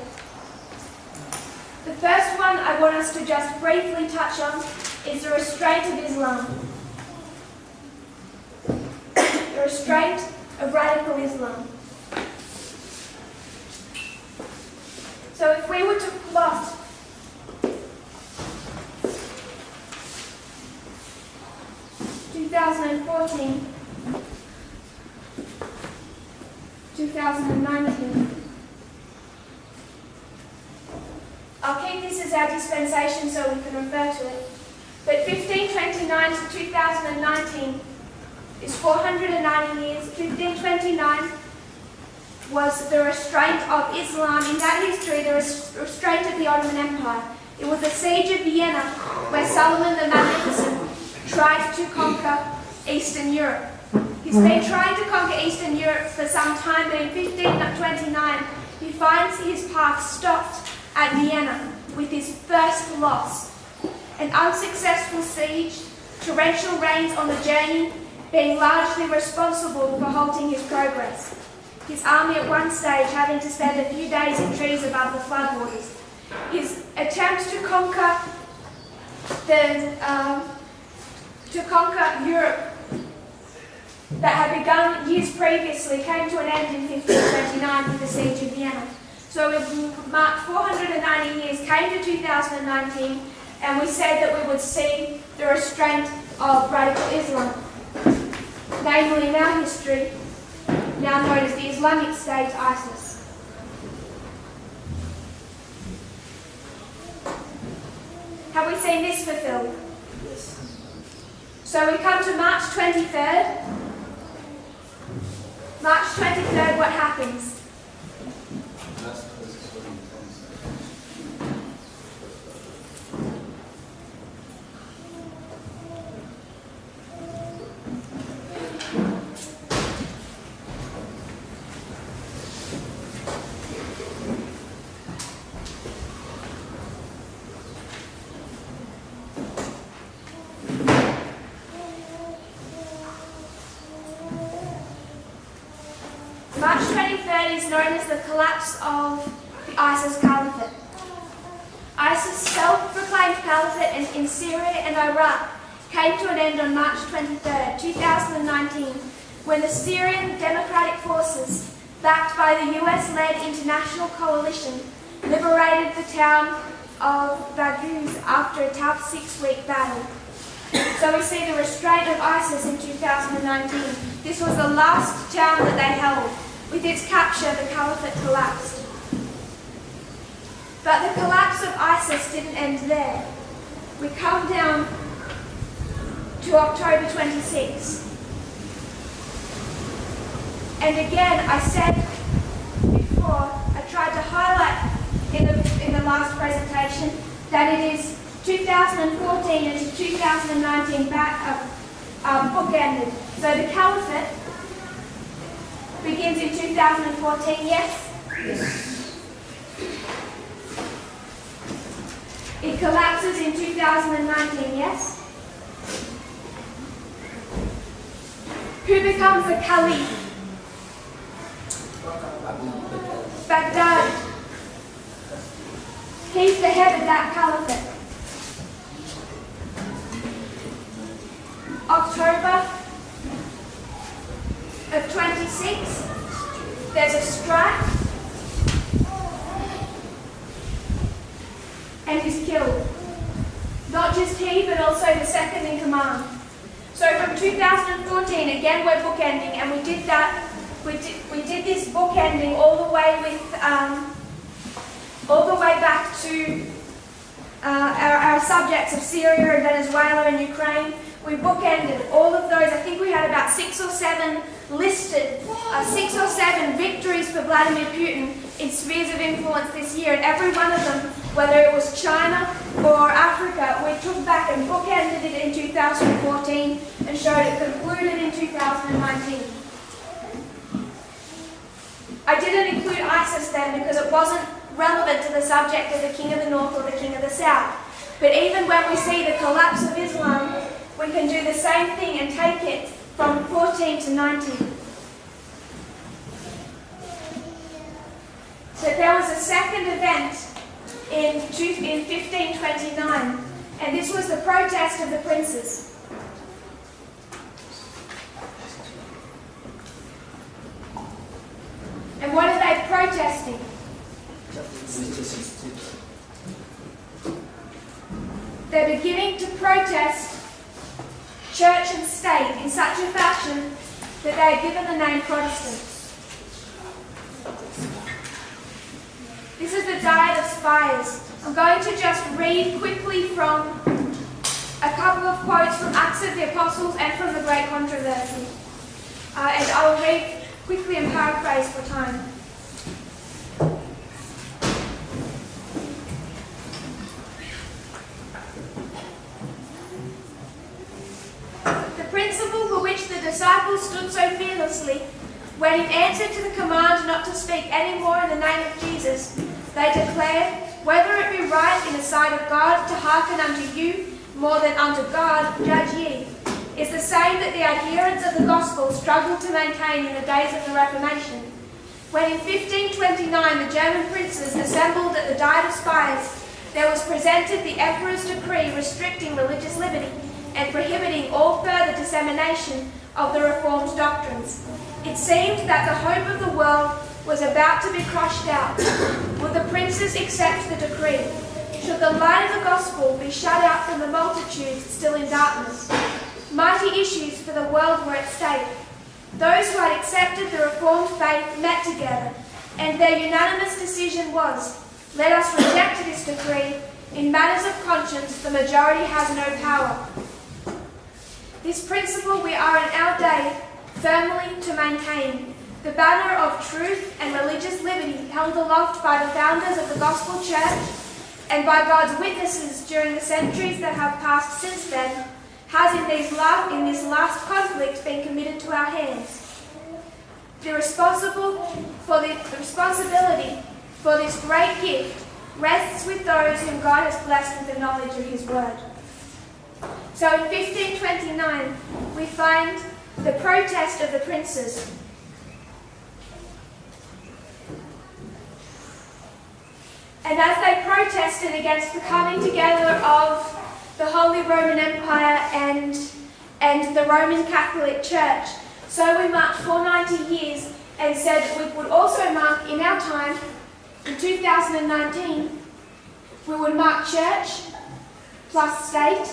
The first one I want us to just briefly touch on is the restraint of Islam. The restraint of radical Islam. So if we were to plot 2019. I'll keep this as our dispensation so we can refer to it. But 1529 to 2019 is 490 years. 1529 was the restraint of Islam. In that history, the restraint of the Ottoman Empire. It was the siege of Vienna where Solomon the Magnificent tried to conquer Eastern Europe. He's been trying to conquer Eastern Europe for some time, but in 1529 he finds his path stopped at Vienna with his first loss. An unsuccessful siege, torrential rains on the journey being largely responsible for halting his progress. His army at one stage having to spend a few days in trees above the floodwaters. His attempt to conquer Europe that had begun years previously came to an end in 1529 with the siege of Vienna. So we've marked 490 years, came to 2019, and we said that we would see the restraint of radical Islam, namely in our history, now known as the Islamic State, ISIS. Have we seen this fulfilled? Yes. So we come to March 23rd. March 23rd, what happens? March 23rd is known as the collapse of the ISIS Caliphate. ISIS' self-proclaimed caliphate in Syria and Iraq came to an end on March 23rd, 2019, when the Syrian Democratic Forces, backed by the US-led international coalition, liberated the town of Baghouz after a tough 6-week battle. So we see the restraint of ISIS in 2019. This was the last town that they held. With its capture, the caliphate collapsed. But the collapse of ISIS didn't end there. We come down to October 26. And again, I said before, I tried to highlight in the last presentation that it is 2014 and to 2019 bookended. So the caliphate begins in 2014, yes? Yes. It collapses in 2019, yes? Who becomes the caliph? Baghdad. He's the head of that caliphate. October of 26, there's a strike, and he's killed. Not just he, but also the second in command. So from 2014, again we're bookending, and we did that. We did this bookending all the way back to our subjects of Syria and Venezuela and Ukraine. We bookended all of those. I think we had about 6 or 7 listed, 6 or 7 victories for Vladimir Putin in spheres of influence this year, and every one of them, whether it was China or Africa, we took back and bookended it in 2014 and showed it concluded in 2019. I didn't include ISIS then because it wasn't relevant to the subject of the King of the North or the King of the South. But even when we see the collapse of Islam, we can do the same thing and take it from 14 to 19. So there was a second event in 1529, and this was the protest of the princes. And what are they protesting? They're beginning to protest church and state in such a fashion that they are given the name Protestants. spires. I'm going to just read quickly from a couple of quotes from Acts of the Apostles and from the Great Controversy. And I will read quickly and paraphrase for time. The principle for which the disciples stood so fearlessly, when in answer to the command not to speak any more in the name of Jesus, they declared, "Whether it be right in the sight of God to hearken unto you more than unto God, judge ye," is the same that the adherents of the gospel struggled to maintain in the days of the Reformation. When in 1529 the German princes assembled at the Diet of Spires, there was presented the Emperor's decree restricting religious liberty and prohibiting all further dissemination of the Reformed doctrines. It seemed that the hope of the world was about to be crushed out. Would the princes accept the decree? Should the light of the gospel be shut out from the multitudes still in darkness? Mighty issues for the world were at stake. Those who had accepted the Reformed faith met together, and their unanimous decision was, "Let us reject this decree. In matters of conscience, the majority has no power." This principle we are in our day firmly to maintain. The banner of truth and religious liberty held aloft by the founders of the Gospel Church and by God's witnesses during the centuries that have passed since then has in this last conflict been committed to our hands. The responsibility for this great gift rests with those whom God has blessed with the knowledge of his word. So in 1529 we find the protest of the princes. And as they protested against the coming together of the Holy Roman Empire and the Roman Catholic Church, so we marked 490 years and said we would also mark in our time, in 2019, we would mark church plus state.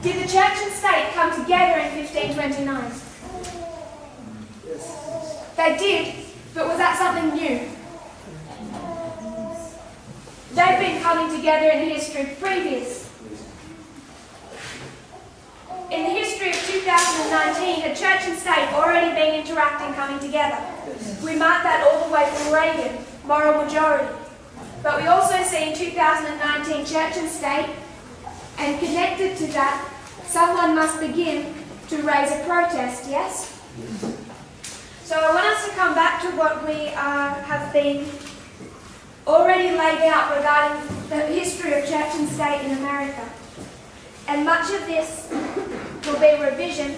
Did the church and state come together in 1529? They did, but was that something new? They've been coming together in history previous. In the history of 2019, had church and state already been interacting, coming together? We mark that all the way from Reagan, moral majority. But we also see in 2019 church and state, and connected to that, someone must begin to raise a protest, yes? So I want us to come back to what we have been already laid out regarding the history of church and state in America. And much of this will be revision.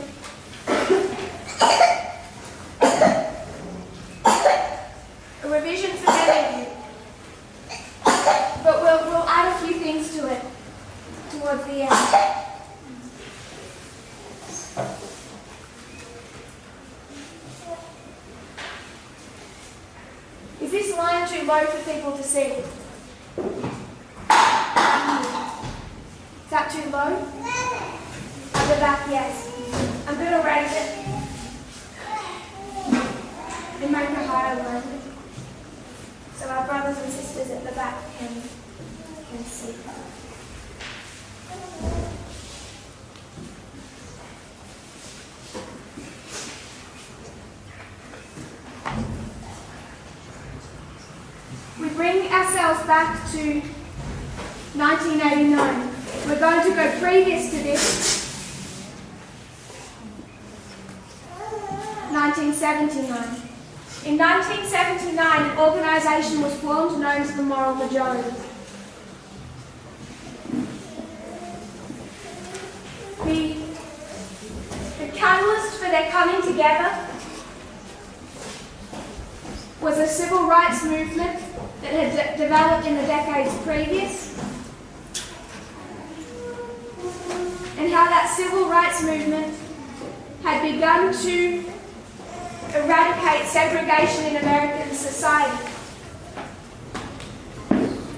A revision for many of you. But we'll add a few things to it towards the end. Is this line too low for people to see? Is that too low? At the back, yes. I'm going to raise it and make a higher line, so our brothers and sisters at the back can see. We bring ourselves back to 1989. We're going to go previous to this, 1979. In 1979, an organisation was formed known as the Moral Majority. The catalyst for their coming together was a civil rights movement that had developed in the decades previous, and how that civil rights movement had begun to eradicate segregation in American society.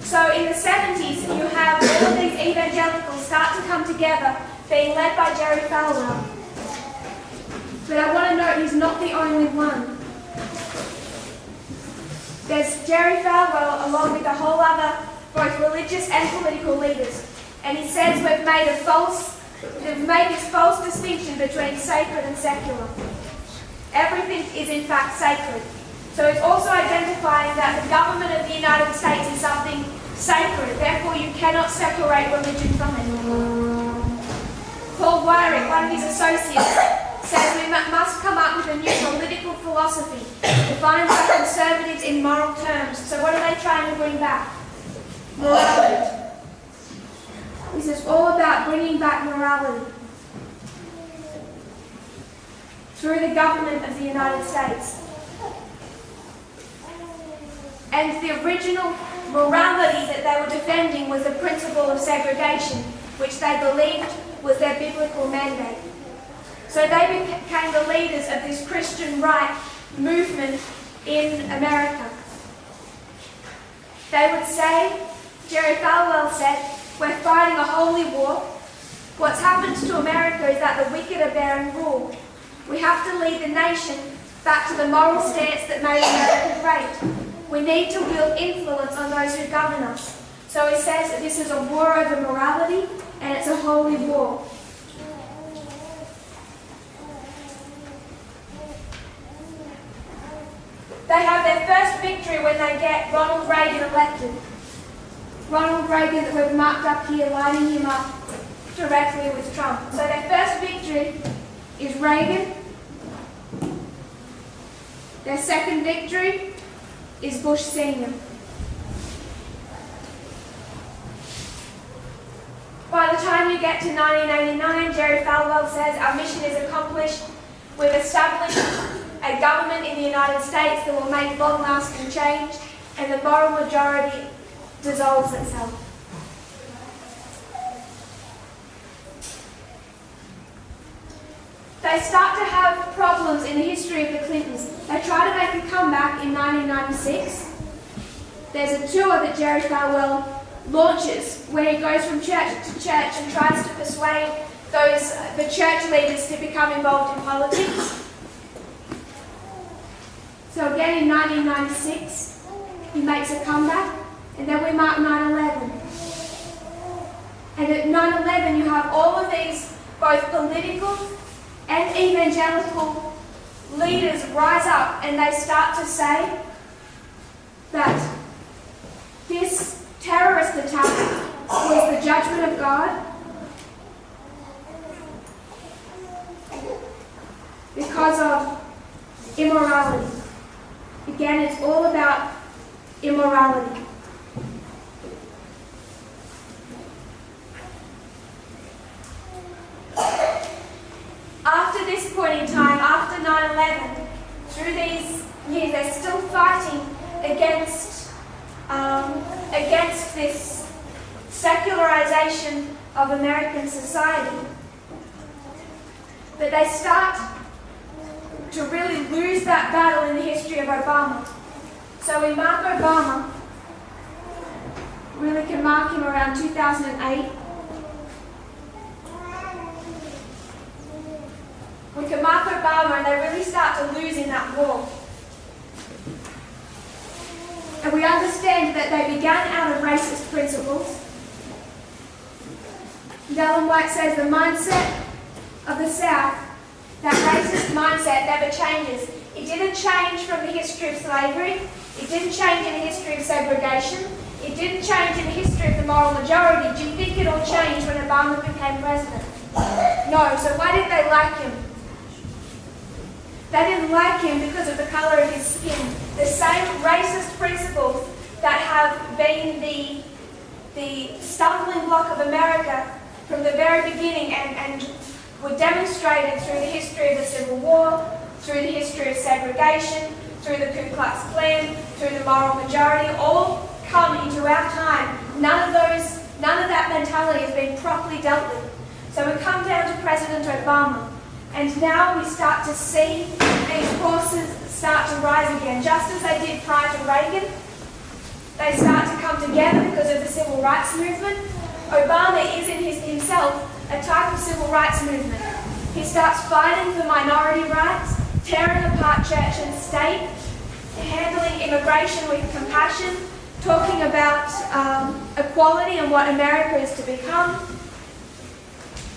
So in the 70s, you have all of these evangelicals start to come together, being led by Jerry Falwell. But I want to note he's not the only one. There's Jerry Falwell, along with a whole other both religious and political leaders. And he says we've made this false distinction between sacred and secular. Everything is in fact sacred. So it's also identifying that the government of the United States is something sacred, therefore you cannot separate religion from it. Paul Weyrich, one of his associates, says we must come up with a new political philosophy defined by conservatives in moral terms. So what are they trying to bring back? Morality. This is all about bringing back morality through the government of the United States. And the original morality that they were defending was the principle of segregation, which they believed was their biblical mandate. So they became the leaders of this Christian right movement in America. They would say, Jerry Falwell said, we're fighting a holy war. What's happened to America is that the wicked are bearing rule. We have to lead the nation back to the moral stance that made America great. We need to wield influence on those who govern us. So he says that this is a war over morality and it's a holy war. They have their first victory when they get Ronald Reagan elected. Ronald Reagan, that we've marked up here, lining him up directly with Trump. So their first victory is Reagan. Their second victory is Bush Sr. By the time you get to 1989, Jerry Falwell says our mission is accomplished. We've established a government in the United States that will make long-lasting change, and the moral majority dissolves itself. They start to have problems in the history of the Clintons. They try to make a comeback in 1996. There's a tour that Jerry Falwell launches where he goes from church to church and tries to persuade the church leaders to become involved in politics. So again in 1996, he makes a comeback, and then we mark 9/11. And at 9/11 you have all of these both political and evangelical leaders rise up, and they start to say that this terrorist attack was the judgment of God because of immorality. Again, it's all about immorality. After this point in time, after 9/11, through these years, they're still fighting against this secularization of American society. But they start to really lose that battle in the history of Obama. So we mark Obama, really can mark him around 2008. We can mark Obama, and they really start to lose in that war. And we understand that they began out of racist principles. Ellen White says the mindset of the South, that racist mindset, never changes. It didn't change from the history of slavery. It didn't change in the history of segregation. It didn't change in the history of the moral majority. Do you think it all changed when Obama became president? No. So why did they like him? They didn't like him because of the colour of his skin. The same racist principles that have been the stumbling block of America from the very beginning and were demonstrated through the history of the Civil War, through the history of segregation, through the Ku Klux Klan, through the moral majority, all come into our time. None of that mentality has been properly dealt with. So we come down to President Obama. And now we start to see these forces start to rise again, just as they did prior to Reagan. They start to come together because of the civil rights movement. Obama is in himself a type of civil rights movement. He starts fighting for minority rights, tearing apart church and state, handling immigration with compassion, talking about equality and what America is to become.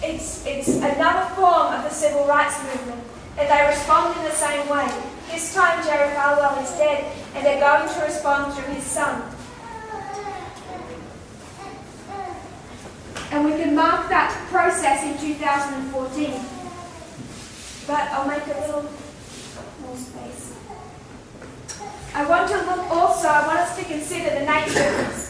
It's another form of the civil rights movement, and they respond in the same way. This time Jerry Falwell is dead, and they're going to respond through his son. And we can mark that process in 2014. But I'll make a little more space. I want us to consider the nature of this.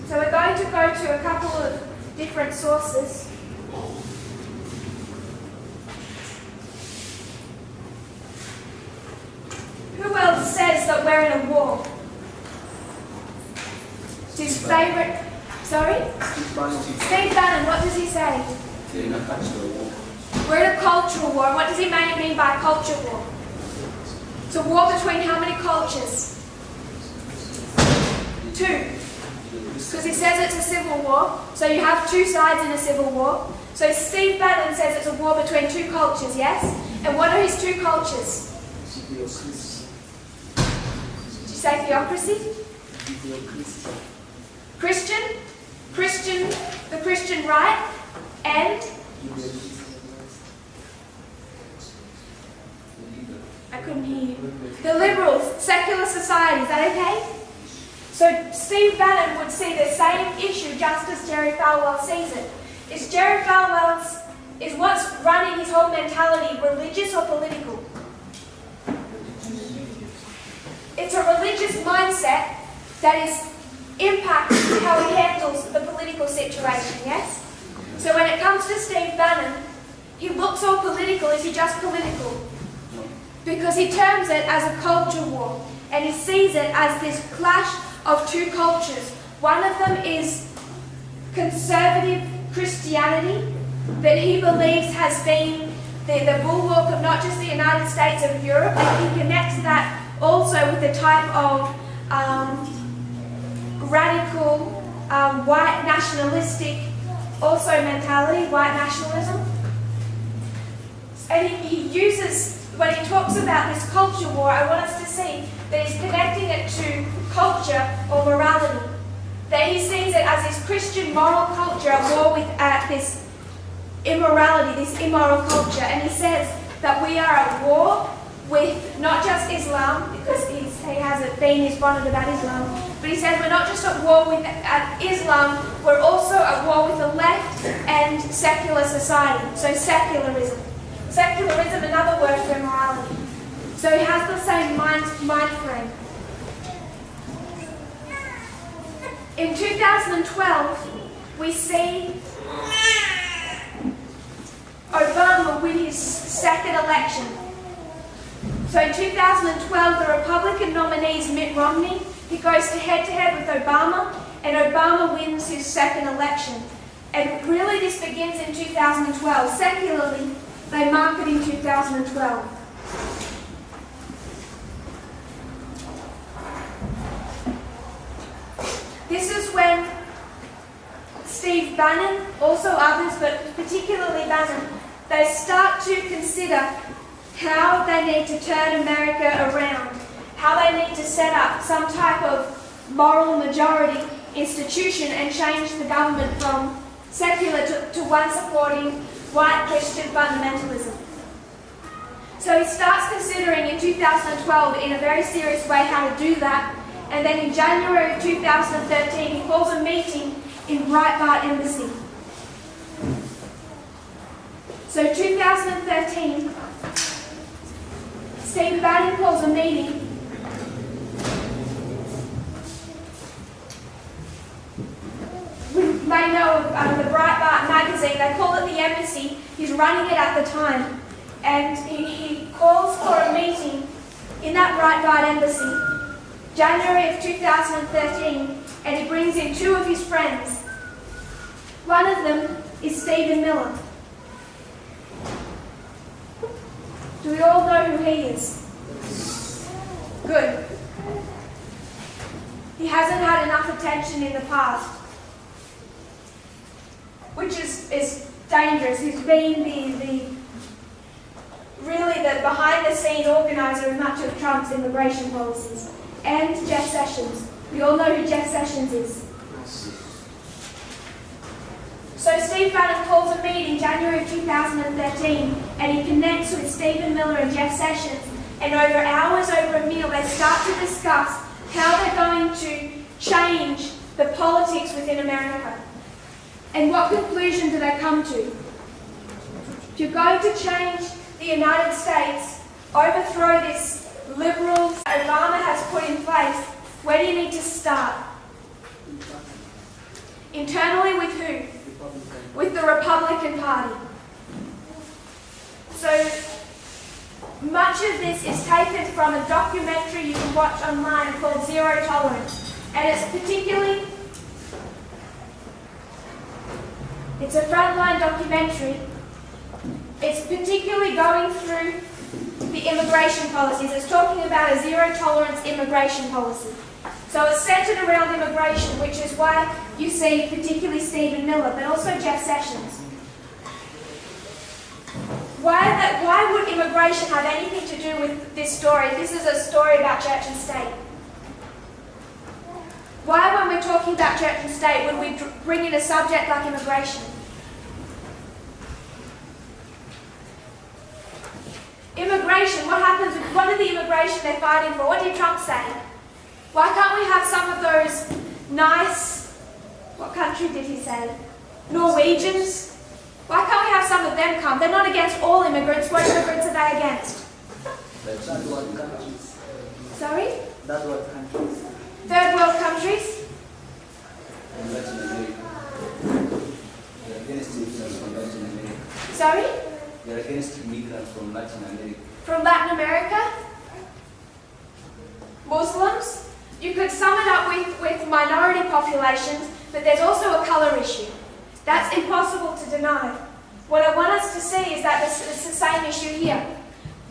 So we're going to go to a couple of different sources. Who else says that we're in a war? His favourite... Sorry? Steve Bannon, what does he say? We're in a cultural war. What does he mean by culture war? It's a war between how many cultures? 2. Because he says it's a civil war, so you have 2 sides in a civil war. So Steve Bannon says it's a war between 2 cultures, yes? And what are his 2 cultures? Did you say theocracy? Christian, the Christian right, and I couldn't hear you. The liberals, secular society, is that okay? So Steve Bannon would see the same issue just as Jerry Falwell sees it. Is what's running his whole mentality religious or political? It's a religious mindset that is impacts how he handles the political situation, yes? So when it comes to Steve Bannon, he looks all political. Is he just political? Because he terms it as a culture war, and he sees it as this clash of 2 cultures. One of them is conservative Christianity that he believes has been the bulwark of not just the United States of Europe, and he connects that also with the type of radical, white nationalistic also mentality, white nationalism. And he uses, when he talks about this culture war, I want us to see that he's connecting it to culture or morality. That he sees it as this Christian moral culture at war with this immorality, this immoral culture. And he says that we are at war with not just Islam, because he hasn't been his bonnet about Islam, but he says we're not just at war with Islam, we're also at war with the left and secular society. So secularism. Secularism, another word for immorality. So he has the same mind frame. In 2012, we see Obama win his 2nd election. So in 2012, the Republican nominee is Mitt Romney. He goes head-to-head with Obama, and Obama wins his 2nd election. And really this begins in 2012. Secularly, they mark it in 2012. This is when Steve Bannon, also others, but particularly Bannon, they start to consider how they need to turn America around, how they need to set up some type of moral majority institution and change the government from secular to one supporting white Christian fundamentalism. So he starts considering in 2012 in a very serious way how to do that, and then in January of 2013 he calls a meeting in Breitbart Embassy. So 2013, Steve Bannon calls a meeting we may know of the Breitbart magazine. They call it the Embassy. He's running it at the time. And he calls for a meeting in that Breitbart Embassy, January of 2013, and he brings in 2 of his friends. One of them is Stephen Miller. Do we all know who he is? Good. He hasn't had enough attention in the past, which is dangerous. He's been behind-the-scenes organizer of much of Trump's immigration policies. And Jeff Sessions. We all know who Jeff Sessions is. So Steve Bannon calls a meeting January of 2013, and he connects with Stephen Miller and Jeff Sessions, and over hours, over a meal, they start to discuss how they're going to change the politics within America. And what conclusion do they come to? If you're going to change the United States, overthrow this liberal Obama has put in place, where do you need to start? Internally with who? With the Republican Party. So much of this is taken from a documentary you can watch online called Zero Tolerance. And it's a frontline documentary. It's particularly going through the immigration policies. It's talking about a zero tolerance immigration policy. So it's centered around immigration, which is why you see particularly Stephen Miller, but also Jeff Sessions. Why would immigration have anything to do with this story? This is a story about church and state. Why, when we're talking about church and state, would we bring in a subject like immigration? Immigration, what happens? What are the immigration they're fighting for? What did Trump say? Why can't we have some of those nice, what country did he say? Norwegians? Why can't we have some of them come? They're not against all immigrants. What immigrants are they against? That's what countries. Sorry? That's what countries. Third world countries? And Latin America. They're against immigrants from Latin America. Sorry? They're against immigrants from Latin America. From Latin America? Muslims? You could sum it up with minority populations, but there's also a colour issue. That's impossible to deny. What I want us to see is that it's the same issue here.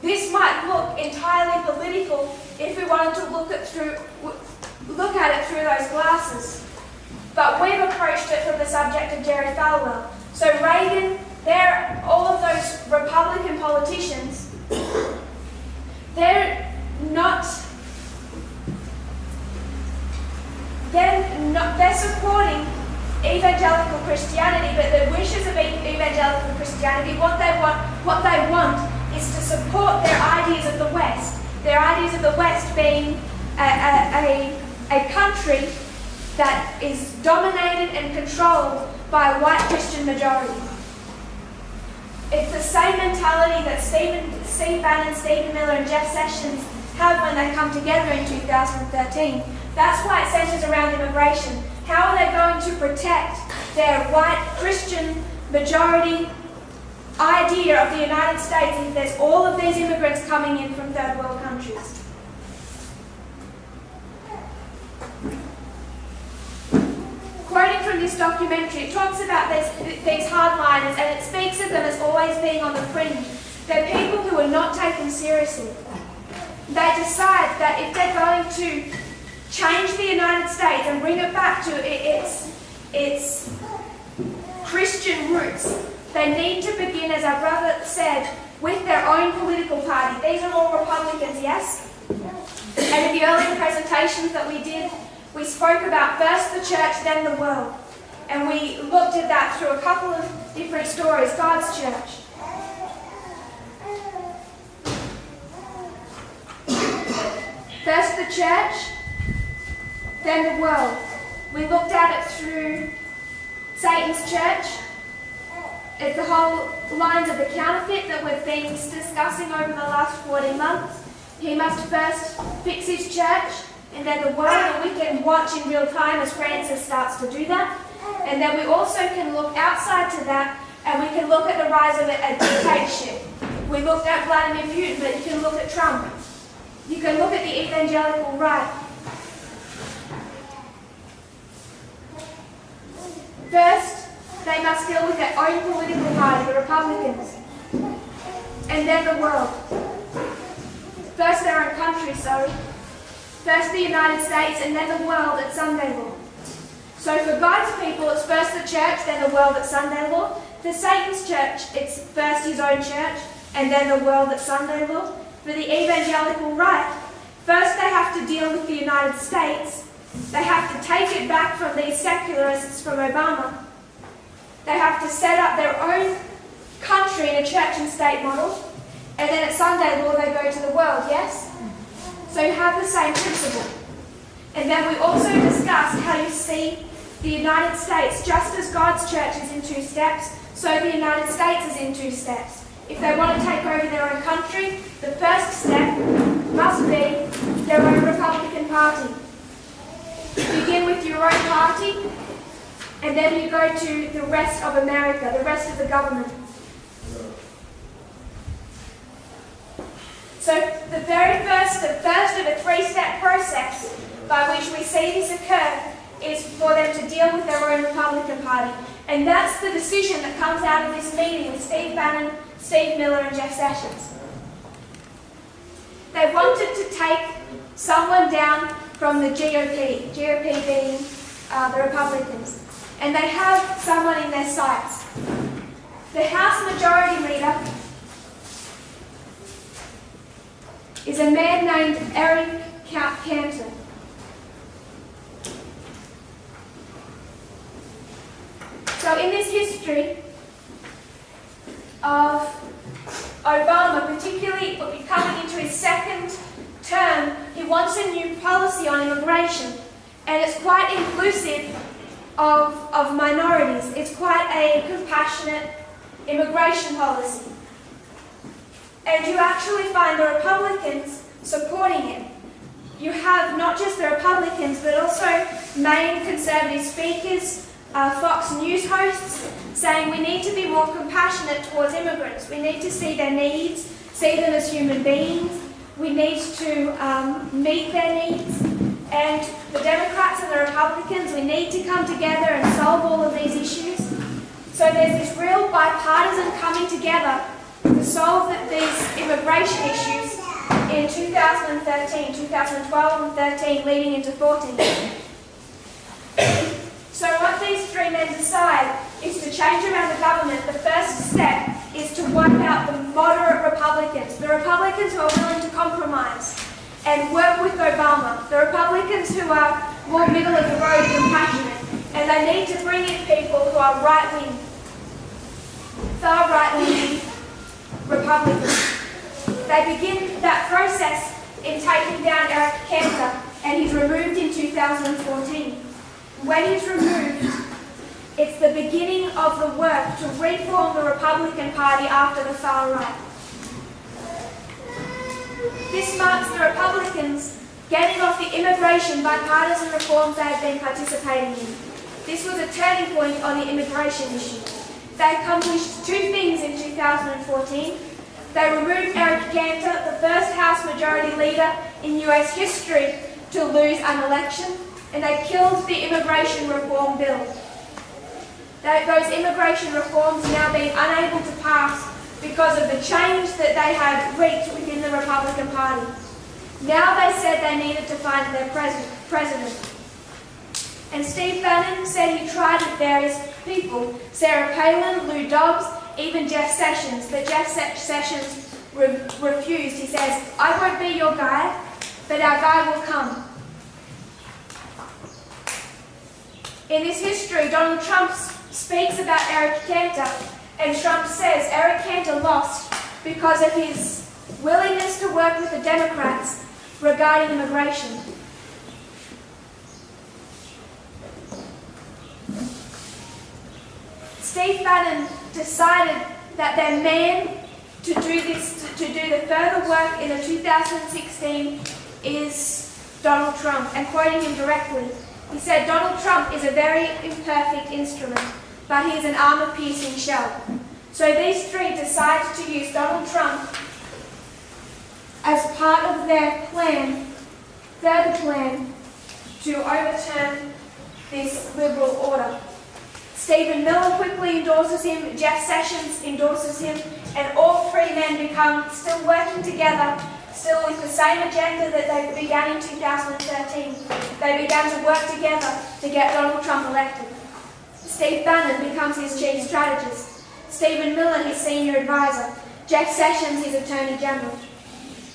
This might look entirely political if we wanted to look at it through those glasses. But we've approached it from the subject of Jerry Falwell. So Reagan, all of those Republican politicians, they're supporting evangelical Christianity, but the wishes of evangelical Christianity, what they want is to support their ideas of the West. Their ideas of the West being a country that is dominated and controlled by a white Christian majority. It's the same mentality that Steve Bannon, Stephen Miller and Jeff Sessions have when they come together in 2013. That's why it centres around immigration. How are they going to protect their white Christian majority idea of the United States if there's all of these immigrants coming in from third world countries? Quoting from this documentary, it talks about these hardliners, and it speaks of them as always being on the fringe. They're people who are not taken seriously. They decide that if they're going to change the United States and bring it back to its Christian roots, they need to begin, as our brother said, with their own political party. These are all Republicans, yes? And in the earlier presentations that we did, we spoke about first the church, then the world. And we looked at that through a couple of different stories. God's church. First the church, then the world. We looked at it through Satan's church. It's the whole lines of the counterfeit that we've been discussing over the last 14 months. He must first fix his church, and then the world, and we can watch in real time as Francis starts to do that. And then we also can look outside to that, and we can look at the rise of a dictatorship. We looked at Vladimir Putin, but you can look at Trump. You can look at the evangelical right. First, they must deal with their own political party, the Republicans. And then the world. First their own country, First the United States, and then the world at Sunday law. So for God's people, it's first the church, then the world at Sunday law. For Satan's church, it's first his own church, and then the world at Sunday law. For the evangelical right, first they have to deal with the United States. They have to take it back from these secularists from Obama. They have to set up their own country in a church and state model. And then at Sunday law they go to the world, yes? So you have the same principle. And then we also discussed how you see the United States, just as God's church is in 2 steps, so the United States is in 2 steps. If they want to take over their own country, the first step must be their own Republican Party. Begin with your own party, and then you go to the rest of America, the rest of the government. So the first of a 3-step process by which we see this occur is for them to deal with their own Republican Party. And that's the decision that comes out of this meeting with Steve Bannon, Steve Miller and Jeff Sessions. They wanted to take someone down from the GOP being the Republicans. And they have someone in their sights. The House Majority Leader is a man named Eric Cantor. So in this history of Obama, particularly coming into his 2nd term, he wants a new policy on immigration, and it's quite inclusive of minorities. It's quite a compassionate immigration policy. And you actually find the Republicans supporting it. You have not just the Republicans, but also main conservative speakers, Fox News hosts, saying we need to be more compassionate towards immigrants. We need to see their needs, see them as human beings. We need to meet their needs. And the Democrats and the Republicans, we need to come together and solve all of these issues. So there's this real bipartisan coming together to solve these immigration issues in 2013, 2012 and 13, leading into 14. So what these 3 men decide is to change around the government. The first step is to wipe out the moderate Republicans, the Republicans who are willing to compromise and work with Obama, the Republicans who are more middle of the road and compassionate. And they need to bring in people who are right-wing, far right-wing Republicans. They begin that process in taking down Eric Cantor, and he's removed in 2014. When he's removed, it's the beginning of the work to reform the Republican Party after the far right. This marks the Republicans getting off the immigration bipartisan reforms they had been participating in. This was a turning point on the immigration issue. They accomplished 2 things in 2014. They removed Eric Cantor, the first House Majority Leader in US history to lose an election, and they killed the immigration reform bill. Those immigration reforms are now being unable to pass because of the change that they had reached within the Republican Party. Now they said they needed to find their president. And Steve Bannon said he tried with various people, Sarah Palin, Lou Dobbs, even Jeff Sessions, but Jeff Sessions refused. He says, I won't be your guy, but our guy will come. In this history, Donald Trump speaks about Eric Cantor, and Trump says Eric Cantor lost because of his willingness to work with the Democrats regarding immigration. Steve Bannon decided that their man to do the further work in the 2016 is Donald Trump, and quoting him directly, he said, Donald Trump is a very imperfect instrument, but he is an armor-piercing shell. So these 3 decided to use Donald Trump as part of their plan, further plan, to overturn this liberal order. Stephen Miller quickly endorses him, Jeff Sessions endorses him, and all 3 men become still working together, still with the same agenda that they began in 2013. They began to work together to get Donald Trump elected. Steve Bannon becomes his chief strategist, Stephen Miller his senior advisor, Jeff Sessions, his Attorney General.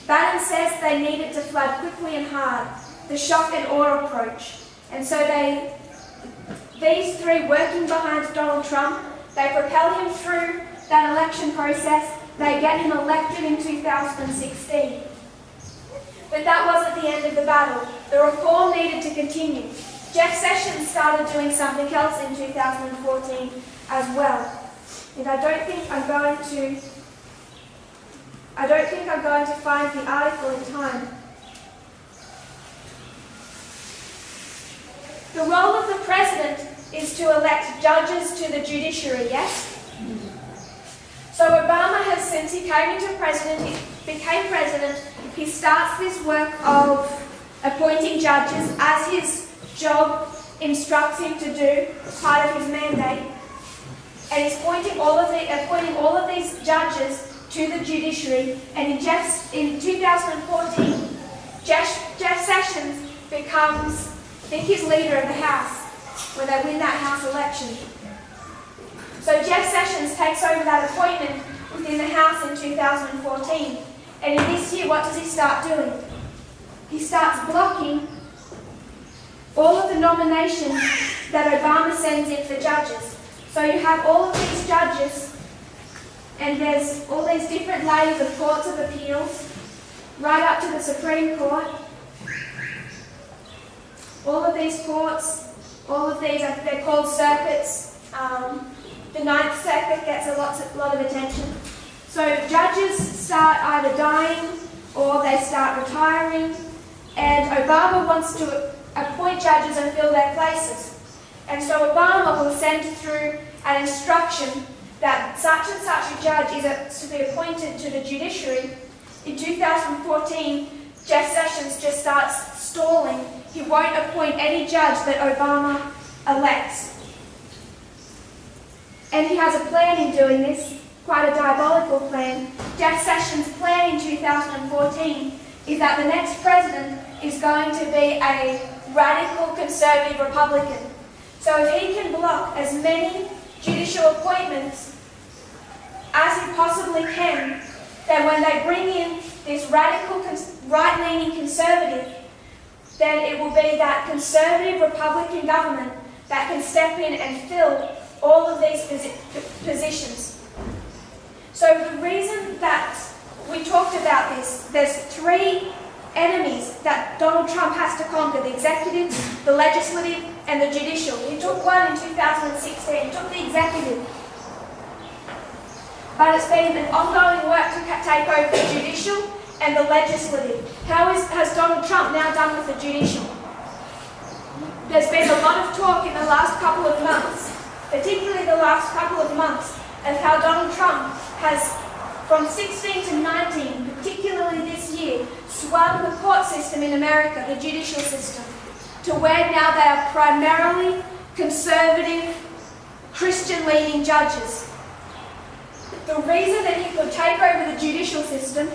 Bannon says they needed to flood quickly and hard, the shock and awe approach. And so these three working behind Donald Trump, they propel him through that election process, they get him elected in 2016. But that wasn't the end of the battle. The reform needed to continue. Jeff Sessions started doing something else in 2014 as well. And I don't think I'm going to find the article in time. The role of the president is to elect judges to the judiciary, yes? So Obama has, since he became president, he starts this work of appointing judges as his job instructs him to do, part of his mandate. And he's appointing all of these judges to the judiciary. And in 2014, Jeff Sessions becomes, I think he's leader of the House when they win that House election. So Jeff Sessions takes over that appointment within the House in 2014. And in this year, what does he start doing? He starts blocking all of the nominations that Obama sends in for judges. So you have all of these judges, and there's all these different layers of courts of appeals, right up to the Supreme Court. All of these courts, they're called circuits. The Ninth Circuit gets a lot of attention. So judges start either dying or they start retiring, and Obama wants to appoint judges and fill their places. And so Obama will send through an instruction that such and such a judge is to be appointed to the judiciary. In 2014, Jeff Sessions just starts stalling. He won't appoint any judge that Obama elects. And he has a plan in doing this, quite a diabolical plan. Jeff Sessions' plan in 2014 is that the next president is going to be a radical conservative Republican. So if he can block as many judicial appointments as he possibly can, then when they bring in this radical right-leaning conservative, then it will be that conservative Republican government that can step in and fill all of these positions. So the reason that we talked about this, there's three enemies that Donald Trump has to conquer: the executive, the legislative, and the judicial. He took one in 2016, he took the executive. But it's been an ongoing work to take over the judicial and the legislative. How has Donald Trump now done with the judicial? There's been a lot of talk in the last couple of months, particularly the last couple of months, of how Donald Trump has, from 16 to 19, particularly this year, swung the court system in America, the judicial system, to where now they are primarily conservative, Christian-leaning judges. The reason that he could take over the judicial system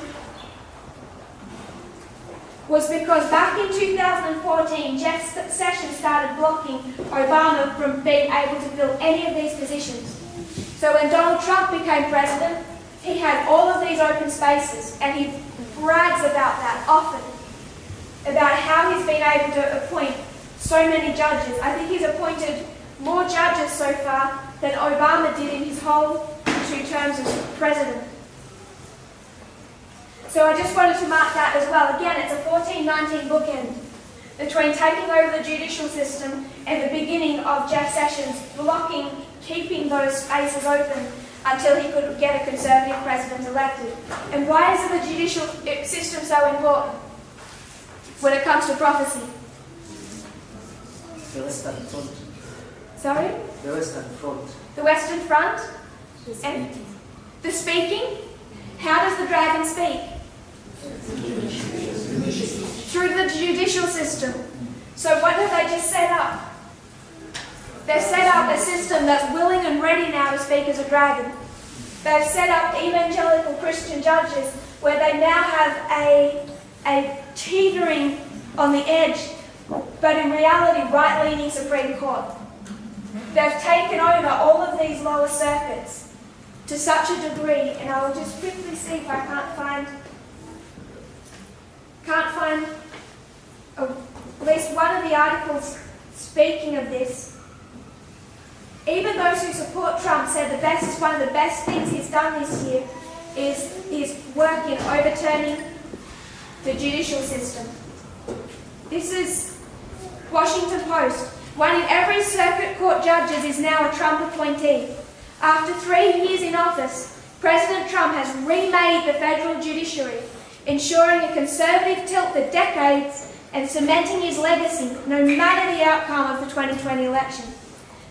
was because back in 2014, Jeff Sessions started blocking Obama from being able to fill any of these positions. So when Donald Trump became president, he had all of these open spaces, and he brags about that often, about how he's been able to appoint so many judges. I think he's appointed more judges so far than Obama did in his whole 2 terms as president. So I just wanted to mark that as well. Again, it's a 14-19 bookend between taking over the judicial system and the beginning of Jeff Sessions blocking, keeping those spaces open until he could get a conservative president elected. And why is the judicial system so important when it comes to prophecy? The Western Front. Sorry? The Western Front. The Western Front? And the speaking? How does the dragon speak? Through the judicial system. So what have they just set up? They've set up a system that's willing and ready now to speak as a dragon. They've set up evangelical Christian judges where they now have a teetering on the edge, but in reality right-leaning Supreme Court. They've taken over all of these lower circuits. to such a degree, and I will just quickly see if I can't find at least one of the articles speaking of this. Even those who support Trump said one of the best things he's done this year is his work in overturning the judicial system. This is Washington Post. One in every circuit court judges is now a Trump appointee. After 3 years in office, President Trump has remade the federal judiciary, ensuring a conservative tilt for decades and cementing his legacy no matter the outcome of the 2020 election.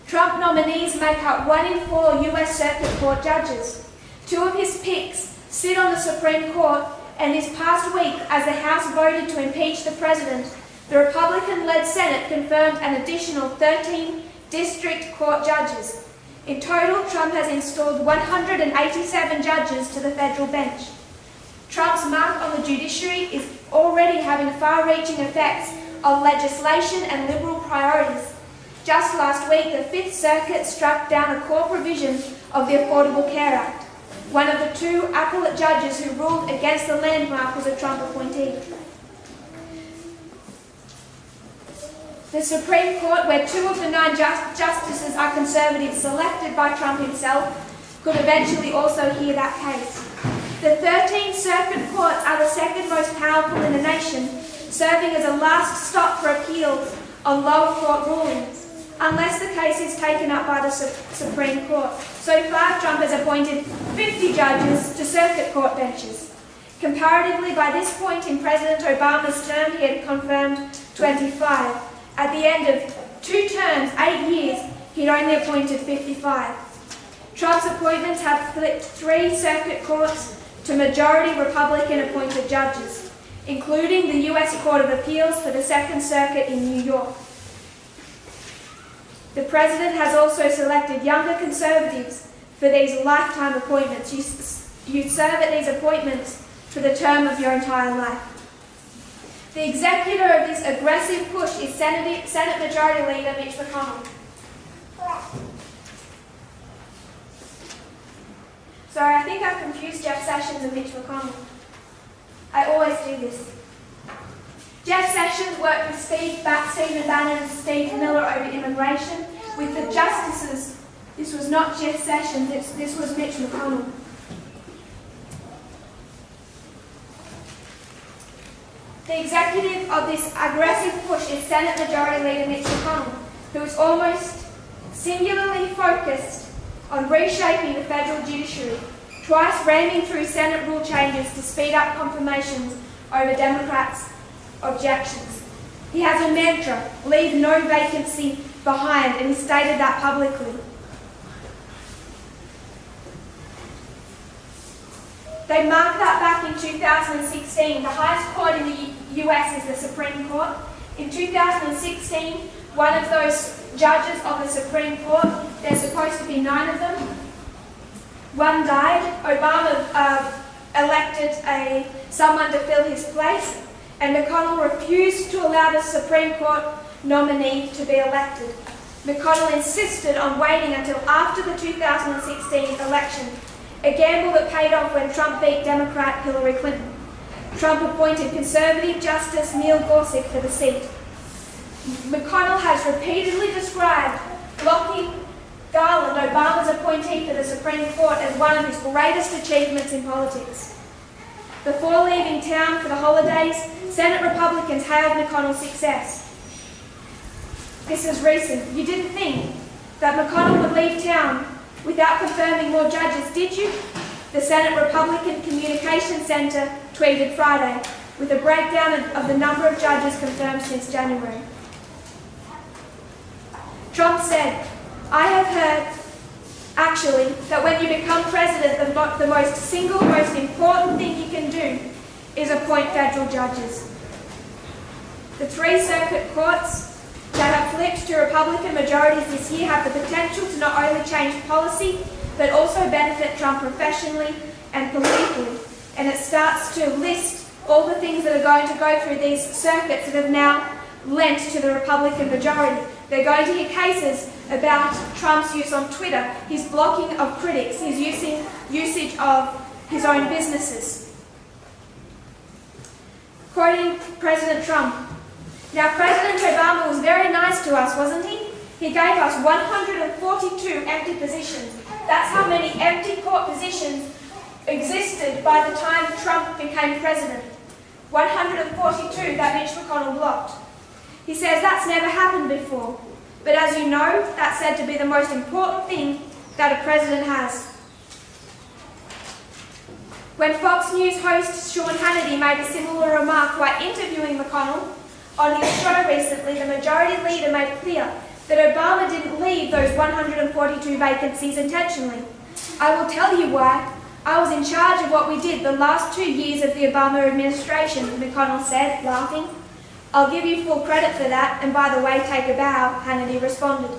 Trump nominees make up 1 in 4 US Circuit Court judges. 2 of his picks sit on the Supreme Court, and this past week, as the House voted to impeach the president, the Republican-led Senate confirmed an additional 13 district court judges. In total, Trump has installed 187 judges to the federal bench. Trump's mark on the judiciary is already having far-reaching effects on legislation and liberal priorities. Just last week, the Fifth Circuit struck down a core provision of the Affordable Care Act. One of the 2 appellate judges who ruled against the landmark was a Trump appointee. The Supreme Court, where 2 of the 9 justices are conservatives selected by Trump himself, could eventually also hear that case. The 13 circuit courts are the second most powerful in the nation, serving as a last stop for appeals on lower court rulings, unless the case is taken up by the Supreme Court. So far, Trump has appointed 50 judges to circuit court benches. Comparatively, by this point in President Obama's term, he had confirmed 25. At the end of 2 terms, 8 years, he'd only appointed 55. Trump's appointments have flipped 3 circuit courts to majority Republican-appointed judges, including the U.S. Court of Appeals for the Second Circuit in New York. The President has also selected younger conservatives for these lifetime appointments. You serve at these appointments for the term of your entire life. The executor of this aggressive push is Senate Majority Leader Mitch McConnell. Sorry, I think I've confused Jeff Sessions and Mitch McConnell. I always do this. Jeff Sessions worked with Stephen Bannon and Steve Miller over immigration. With the justices, this was not Jeff Sessions, this was Mitch McConnell. The executive of this aggressive push is Senate Majority Leader Mitch McConnell, who is almost singularly focused on reshaping the federal judiciary, twice ramming through Senate rule changes to speed up confirmations over Democrats' objections. He has a mantra, leave no vacancy behind, and he stated that publicly. They marked that back in 2016. The highest court in the US is the Supreme Court. In 2016, one of those judges of the Supreme Court, there's supposed to be 9 of them, one died. Obama elected someone to fill his place, and McConnell refused to allow the Supreme Court nominee to be elected. McConnell insisted on waiting until after the 2016 election, a gamble that paid off when Trump beat Democrat Hillary Clinton. Trump appointed conservative Justice Neil Gorsuch for the seat. McConnell has repeatedly described Lockie Garland, Obama's appointee for the Supreme Court, as one of his greatest achievements in politics. Before leaving town for the holidays, Senate Republicans hailed McConnell's success. This is recent. You didn't think that McConnell would leave town without confirming more judges, did you? The Senate Republican Communications Center tweeted Friday, with a breakdown of the number of judges confirmed since January. Trump said, I have heard, actually, that when you become president, the single most important thing you can do is appoint federal judges. The 3 circuit courts that have flipped to Republican majorities this year have the potential to not only change policy, but also benefit Trump professionally and politically. And it starts to list all the things that are going to go through these circuits that have now lent to the Republican majority. They're going to hear cases about Trump's use on Twitter, his blocking of critics, his usage of his own businesses. Quoting President Trump, "Now, President Obama was very nice to us, wasn't he? He gave us 142 empty positions. That's how many empty court positions existed by the time Trump became president. 142 that Mitch McConnell blocked. He says that's never happened before. But as you know, that's said to be the most important thing that a president has." When Fox News host Sean Hannity made a similar remark while interviewing McConnell on his show recently, the majority leader made clear that Obama didn't leave those 142 vacancies intentionally. "I will tell you why. I was in charge of what we did the last 2 years of the Obama administration," McConnell said, laughing. "I'll give you full credit for that, and by the way, take a bow," Hannity responded.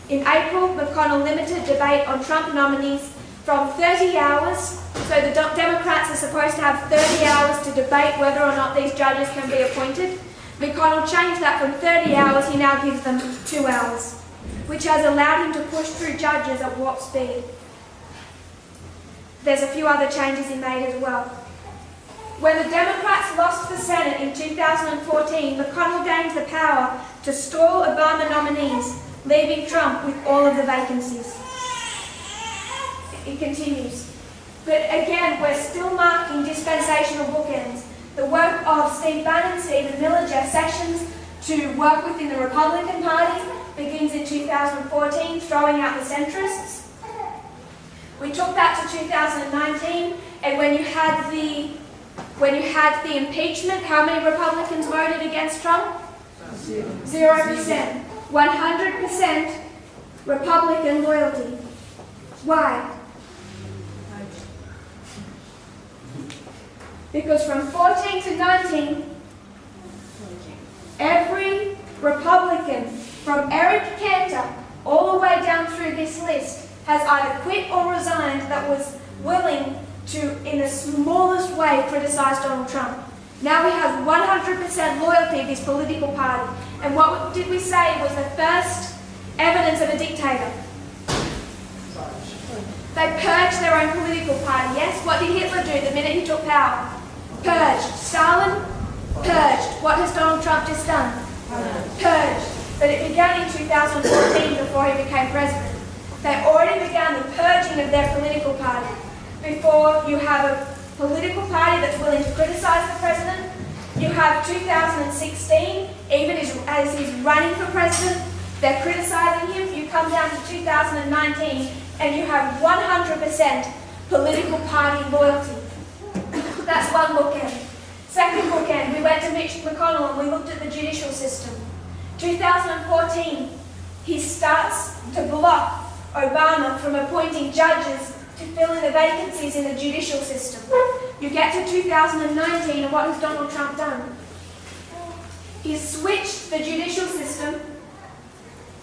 In April, McConnell limited debate on Trump nominees from 30 hours, so the Democrats are supposed to have 30 hours to debate whether or not these judges can be appointed. McConnell changed that from 30 hours, he now gives them 2 hours, which has allowed him to push through judges at warp speed. There's a few other changes he made as well. When the Democrats lost the Senate in 2014, McConnell gained the power to stall Obama nominees, leaving Trump with all of the vacancies. It continues. But again, we're still marking dispensational bookends. The work of Steve Bannon, Stephen Miller, Jeff Sessions to work within the Republican Party begins in 2014, throwing out the centrists. We took that to 2019, and when you had the impeachment, how many Republicans voted against Trump? 0%. 100% Republican loyalty. Why? Because from 14 to 19, every Republican, from Eric Cantor all the way down through this list, has either quit or resigned that was willing to, in the smallest way, criticize Donald Trump. Now we have 100% loyalty of his political party. And what did we say was the first evidence of a dictator? They purged their own political party, yes? What did Hitler do the minute he took power? Purged. Stalin? Purged. What has Donald Trump just done? Purged. But it began in 2014 before he became president. They already began the purging of their political party. Before you have a political party that's willing to criticize the president, you have 2016, even as he's running for president, they're criticizing him. You come down to 2019 and you have 100% political party loyalty. That's one bookend. Second bookend, we went to Mitch McConnell and we looked at the judicial system. 2014, he starts to block Obama from appointing judges to fill in the vacancies in the judicial system. You get to 2019 and what has Donald Trump done? He's switched the judicial system,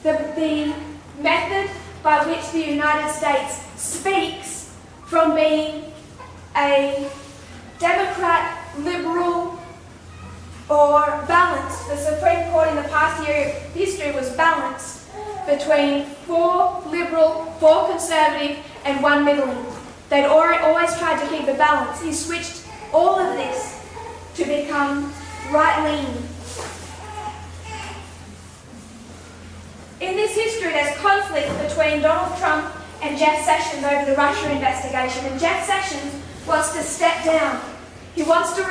the method by which the United States speaks, from being a Democrat, liberal, or balanced. The Supreme Court in the past year history was balanced between 4 liberal, 4 conservative, and 1 middling. They'd always tried to keep a balance. He switched all of this to become right-leaning. In this history, there's conflict between Donald Trump and Jeff Sessions over the Russia investigation, and Jeff Sessions wants to step down. He wants to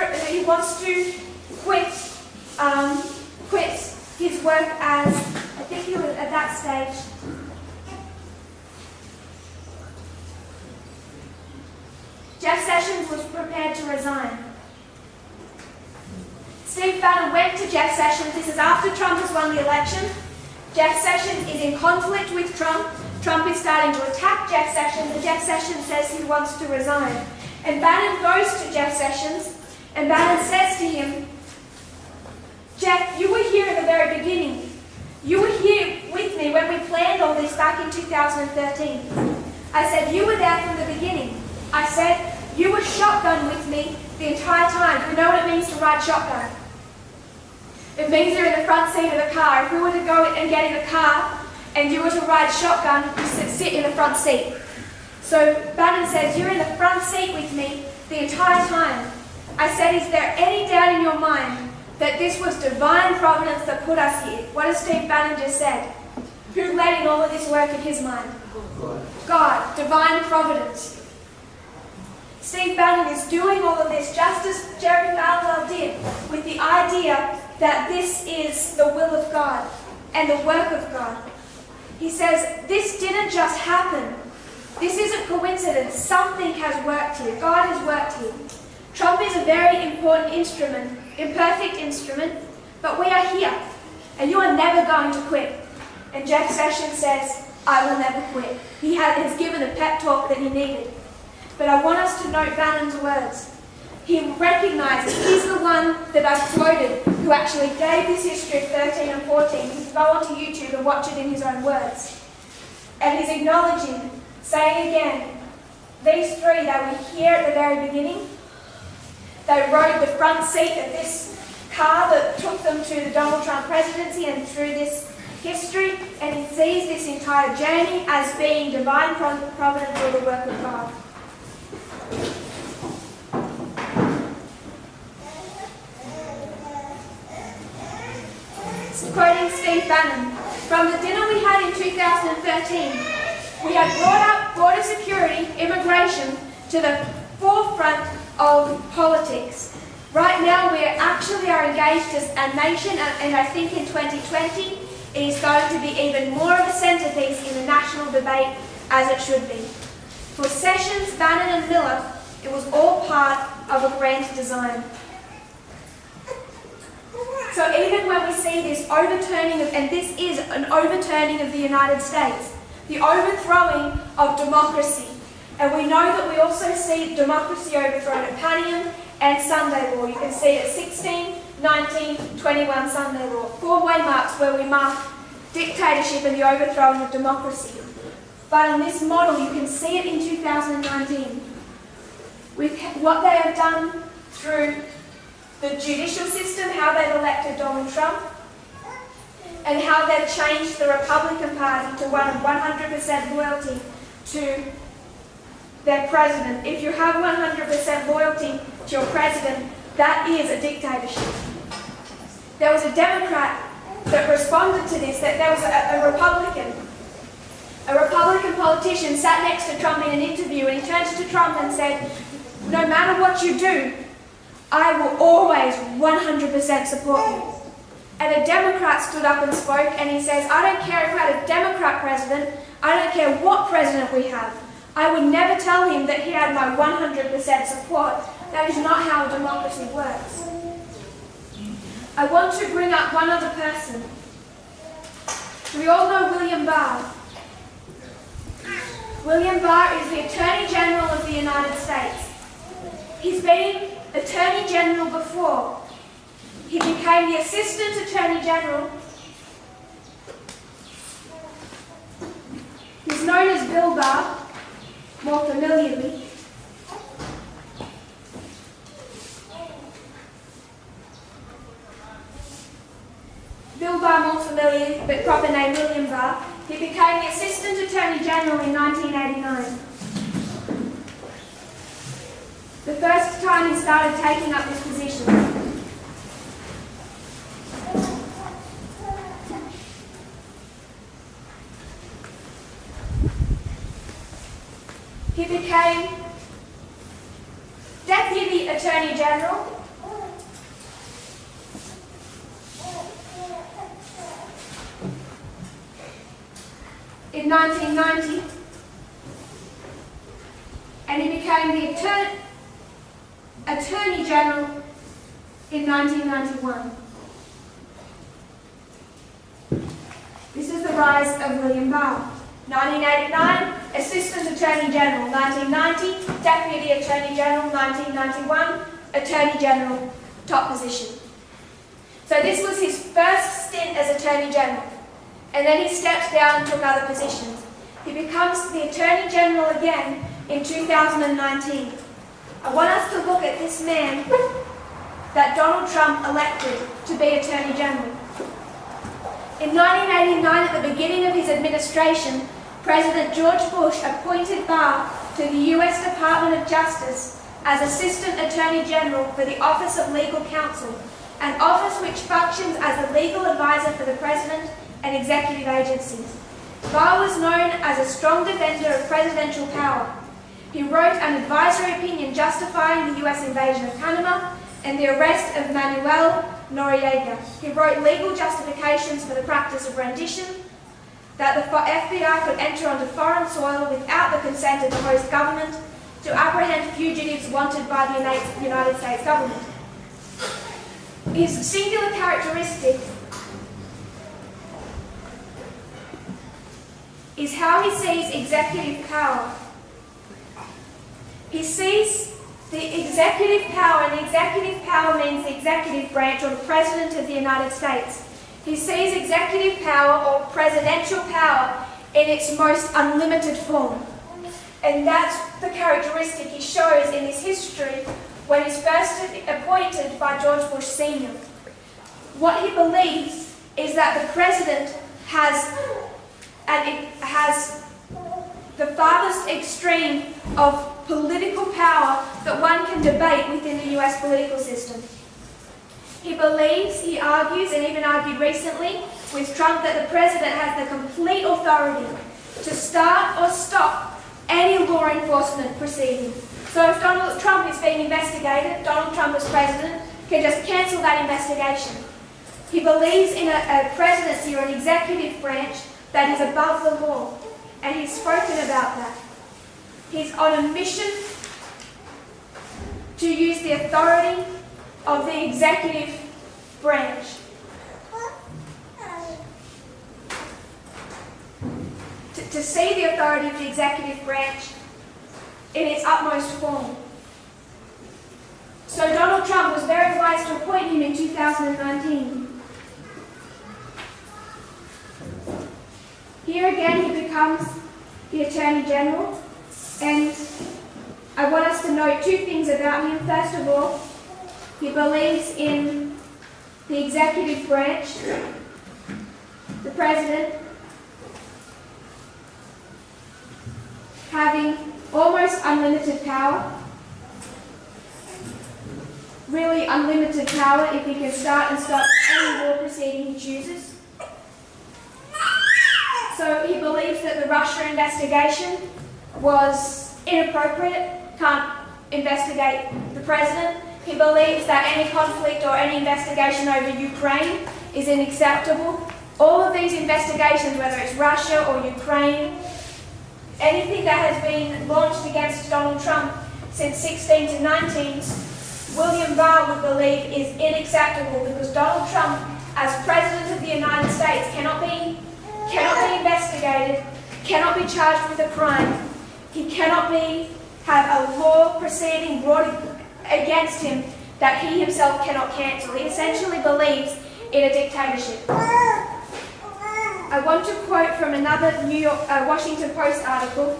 quit his work as, I think he was at that stage, Jeff Sessions was prepared to resign. Steve Bannon went to Jeff Sessions. This is after Trump has won the election. Jeff Sessions is in conflict with Trump. Trump is starting to attack Jeff Sessions, and Jeff Sessions says he wants to resign. And Bannon goes to Jeff Sessions, and Bannon says to him, "Jeff, you were here in the very beginning. You were here with me when we planned all this back in 2013. I said, you were there from the beginning. I said, you were shotgun with me the entire time. You know what it means to ride shotgun? It means you're in the front seat of the car. If we were to go and get in the car and you were to ride shotgun, you sit in the front seat. So Bannon says, you're in the front seat with me the entire time. I said, is there any doubt in your mind that this was divine providence that put us here? What has Steve Bannon just said? Who led in all of this work in his mind? God, divine providence. Steve Bannon is doing all of this just as Jerry Falwell did, with the idea that this is the will of God and the work of God. He says, this didn't just happen. This isn't coincidence. Something has worked here. God has worked here. Trump is a very important instrument, imperfect instrument, but we are here, and you are never going to quit. And Jeff Sessions says, I will never quit. He has given the pep talk that he needed. But I want us to note Bannon's words. He recognizes he's the one that I quoted who actually gave this history of 13 and 14. You can go onto YouTube and watch it in his own words. And he's acknowledging, saying again, these three, they were here at the very beginning. They rode the front seat of this car that took them to the Donald Trump presidency and through this history, and he sees this entire journey as being divine providence or the work of God. Quoting Steve Bannon, from the dinner we had in 2013, we had brought border security, immigration to the forefront of politics. Right now we actually are engaged as a nation, and I think in 2020 it is going to be even more of a centerpiece in the national debate, as it should be. For Sessions, Bannon and Miller, it was all part of a grand design. So even when we see this overturning of, and this is an overturning of the United States, the overthrowing of democracy, and we know that we also see democracy overthrown at Panion and Sunday Law. You can see it at 16, 19, 21 Sunday Law. 4 waymarks where we mark dictatorship and the overthrowing of democracy. But in this model, you can see it in 2019 with what they have done through the judicial system, how they've elected Donald Trump, and how they've changed the Republican Party to one of 100% loyalty to their president. If you have 100% loyalty to your president, that is a dictatorship. There was a Democrat that responded to this, that there was a Republican politician sat next to Trump in an interview, and he turned to Trump and said, no matter what you do, I will always 100% support you. And a Democrat stood up and spoke, and he says, I don't care if we had a Democrat president, I don't care what president we have. I would never tell him that he had my 100% support. That is not how democracy works. I want to bring up one other person. We all know William Barr. William Barr is the Attorney General of the United States. He's been Attorney General before. He became the Assistant Attorney General. He's known as Bill Barr, more familiarly. Bill Barr, more familiar, but proper name William Barr. He became the Assistant Attorney General in 1989. The first time he started taking up this position. He became Deputy Attorney General in 1990, and he became the Attorney General in 1991. This is the rise of William Barr. 1989, Assistant Attorney General. 1990, Deputy Attorney General. 1991, Attorney General, top position. So this was his first stint as Attorney General. And then he steps down and took other positions. He becomes the Attorney General again in 2019. I want us to look at this man that Donald Trump elected to be Attorney General. In 1989, at the beginning of his administration, President George Bush appointed Barr to the U.S. Department of Justice as Assistant Attorney General for the Office of Legal Counsel, an office which functions as a legal advisor for the President and executive agencies. Barr was known as a strong defender of presidential power. He wrote an advisory opinion justifying the U.S. invasion of Panama and the arrest of Manuel Noriega. He wrote legal justifications for the practice of rendition, that the FBI could enter onto foreign soil without the consent of the host government to apprehend fugitives wanted by the United States government. His singular characteristic is how he sees executive power. He sees the executive power, and the executive power means the executive branch or the President of the United States. He sees executive power or presidential power in its most unlimited form. And that's the characteristic he shows in his history when he's first appointed by George Bush Sr. What he believes is that the President has the farthest extreme of political power that one can debate within the US political system. He believes, he argues, and even argued recently with Trump, that the President has the complete authority to start or stop any law enforcement proceeding. So if Donald Trump is being investigated, Donald Trump as President can just cancel that investigation. He believes in a presidency or an executive branch that is above the law, and he's spoken about that. He's on a mission to use the authority of the executive branch to see the authority of the executive branch in its utmost form. So Donald Trump was very wise to appoint him in 2019. Here again he becomes the Attorney General, and I want us to note two things about him. First of all, he believes in the executive branch, the President, having almost unlimited power, really unlimited power if he can start and stop any law proceeding he chooses. So he believes that the Russia investigation was inappropriate, can't investigate the President. He believes that any conflict or any investigation over Ukraine is unacceptable. All of these investigations, whether it's Russia or Ukraine, anything that has been launched against Donald Trump since 16 to 19, William Barr would believe is unacceptable, because Donald Trump, as President of the United States, cannot be investigated, cannot be charged with a crime. He cannot have a law proceeding brought against him that he himself cannot cancel. He essentially believes in a dictatorship. I want to quote from another Washington Post article.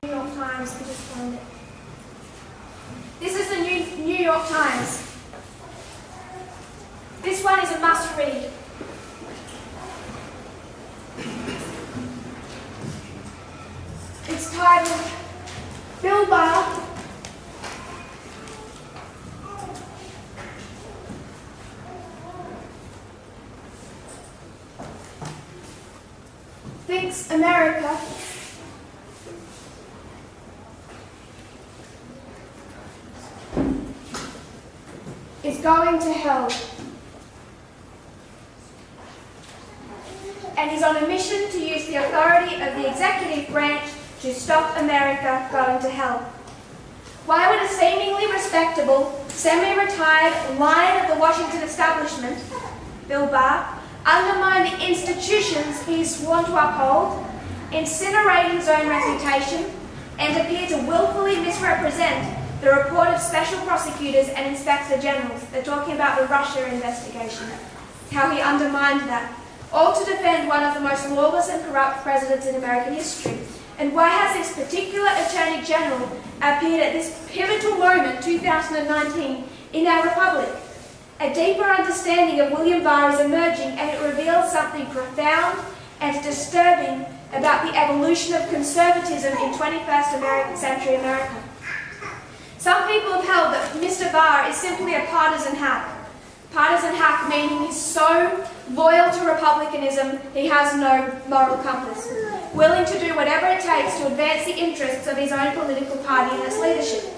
New York Times, I just found it. This is the New York Times. This one is a must-read. It's titled, Bill Barr thinks America is going to hell, and is on a mission to use the authority of the executive branch to stop America going to hell. Why would a seemingly respectable, semi-retired lion of the Washington establishment, Bill Barr, undermine the institutions he is sworn to uphold, incinerate his own reputation, and appear to willfully misrepresent the report of special prosecutors and inspector generals? They're talking about the Russia investigation, how he undermined that, all to defend one of the most lawless and corrupt presidents in American history. And why has this particular Attorney General appeared at this pivotal moment, 2019, in our republic. A deeper understanding of William Barr is emerging, and it reveals something profound and disturbing about the evolution of conservatism in 21st century America. Some people have held that Mr. Barr is simply a partisan hack. Partisan hack meaning he's so loyal to republicanism he has no moral compass, willing to do whatever it takes to advance the interests of his own political party and its leadership.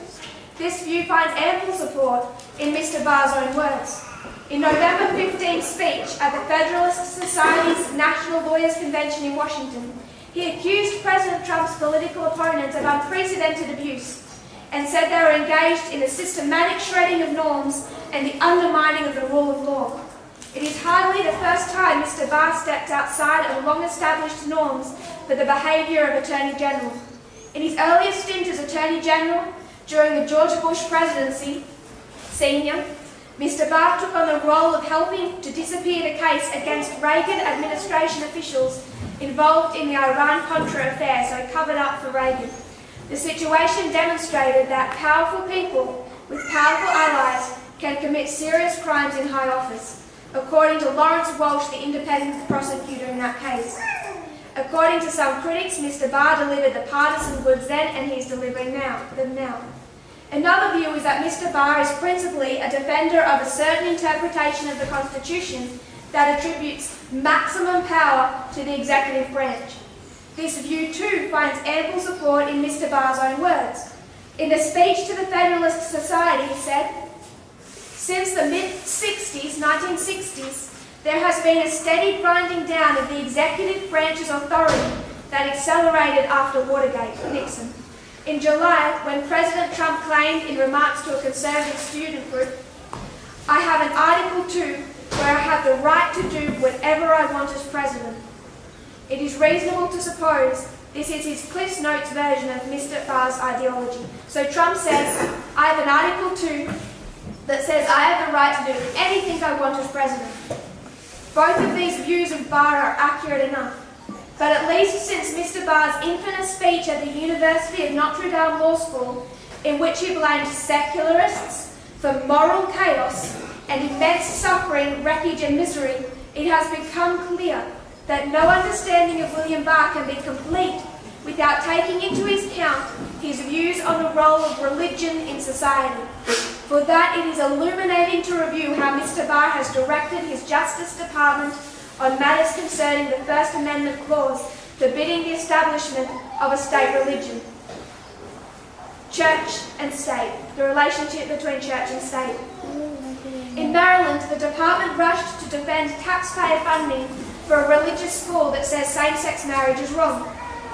This view finds ample support in Mr. Barr's own words. In November 15th speech at the Federalist Society's National Lawyers Convention in Washington, he accused President Trump's political opponents of unprecedented abuse and said they were engaged in a systematic shredding of norms and the undermining of the rule of law. It is hardly the first time Mr. Barr stepped outside of long-established norms for the behaviour of Attorney General. In his earliest stint as Attorney General, during the George Bush presidency, Sr., Mr. Barr took on the role of helping to disappear the case against Reagan administration officials involved in the Iran-Contra affair, so covered up for Reagan. The situation demonstrated that powerful people with powerful allies can commit serious crimes in high office, according to Lawrence Walsh, the independent prosecutor in that case. According to some critics, Mr. Barr delivered the partisan goods then, and he's delivering them now. Another view is that Mr. Barr is principally a defender of a certain interpretation of the Constitution that attributes maximum power to the executive branch. This view too finds ample support in Mr. Barr's own words. In a speech to the Federalist Society, he said, "Since the mid-60s, 1960s, there has been a steady grinding down of the executive branch's authority that accelerated after Watergate." Nixon. In July, when President Trump claimed in remarks to a conservative student group, "I have an Article 2 where I have the right to do whatever I want as president." It is reasonable to suppose this is his Cliff's Notes version of Mr. Barr's ideology. So Trump says, "I have an Article 2 that says I have the right to do anything I want as president." Both of these views of Barr are accurate enough. But at least since Mr. Barr's infamous speech at the University of Notre Dame Law School, in which he blamed secularists for moral chaos and immense suffering, wreckage and misery, it has become clear that no understanding of William Barr can be complete without taking into account his views on the role of religion in society. For that, it is illuminating to review how Mr. Barr has directed his Justice Department on matters concerning the First Amendment clause forbidding the establishment of a state religion. Church and state, the relationship between church and state. In Maryland, the department rushed to defend taxpayer funding for a religious school that says same-sex marriage is wrong.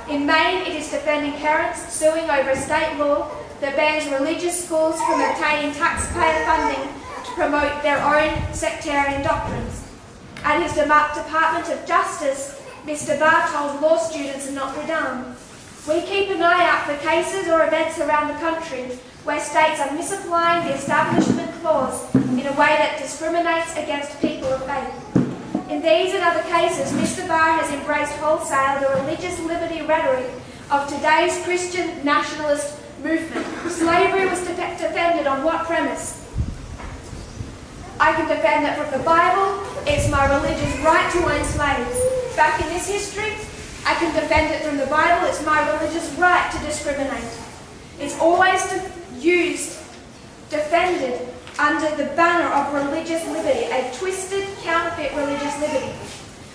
In Maine, it is defending parents suing over a state law that bans religious schools from obtaining taxpayer funding to promote their own sectarian doctrines. At his Department of Justice, Mr. Barr told law students in Notre Dame, "We keep an eye out for cases or events around the country where states are misapplying the Establishment Clause in a way that discriminates against people of faith. In these and other cases, Mr. Barr has embraced wholesale the religious liberty rhetoric of today's Christian nationalist movement. Slavery was defended on what premise? I can defend that from the Bible. It's my religious right to own slaves. Back in this history, I can defend it from the Bible. It's my religious right to discriminate. It's always defended under the banner of religious liberty, a twisted, counterfeit religious liberty.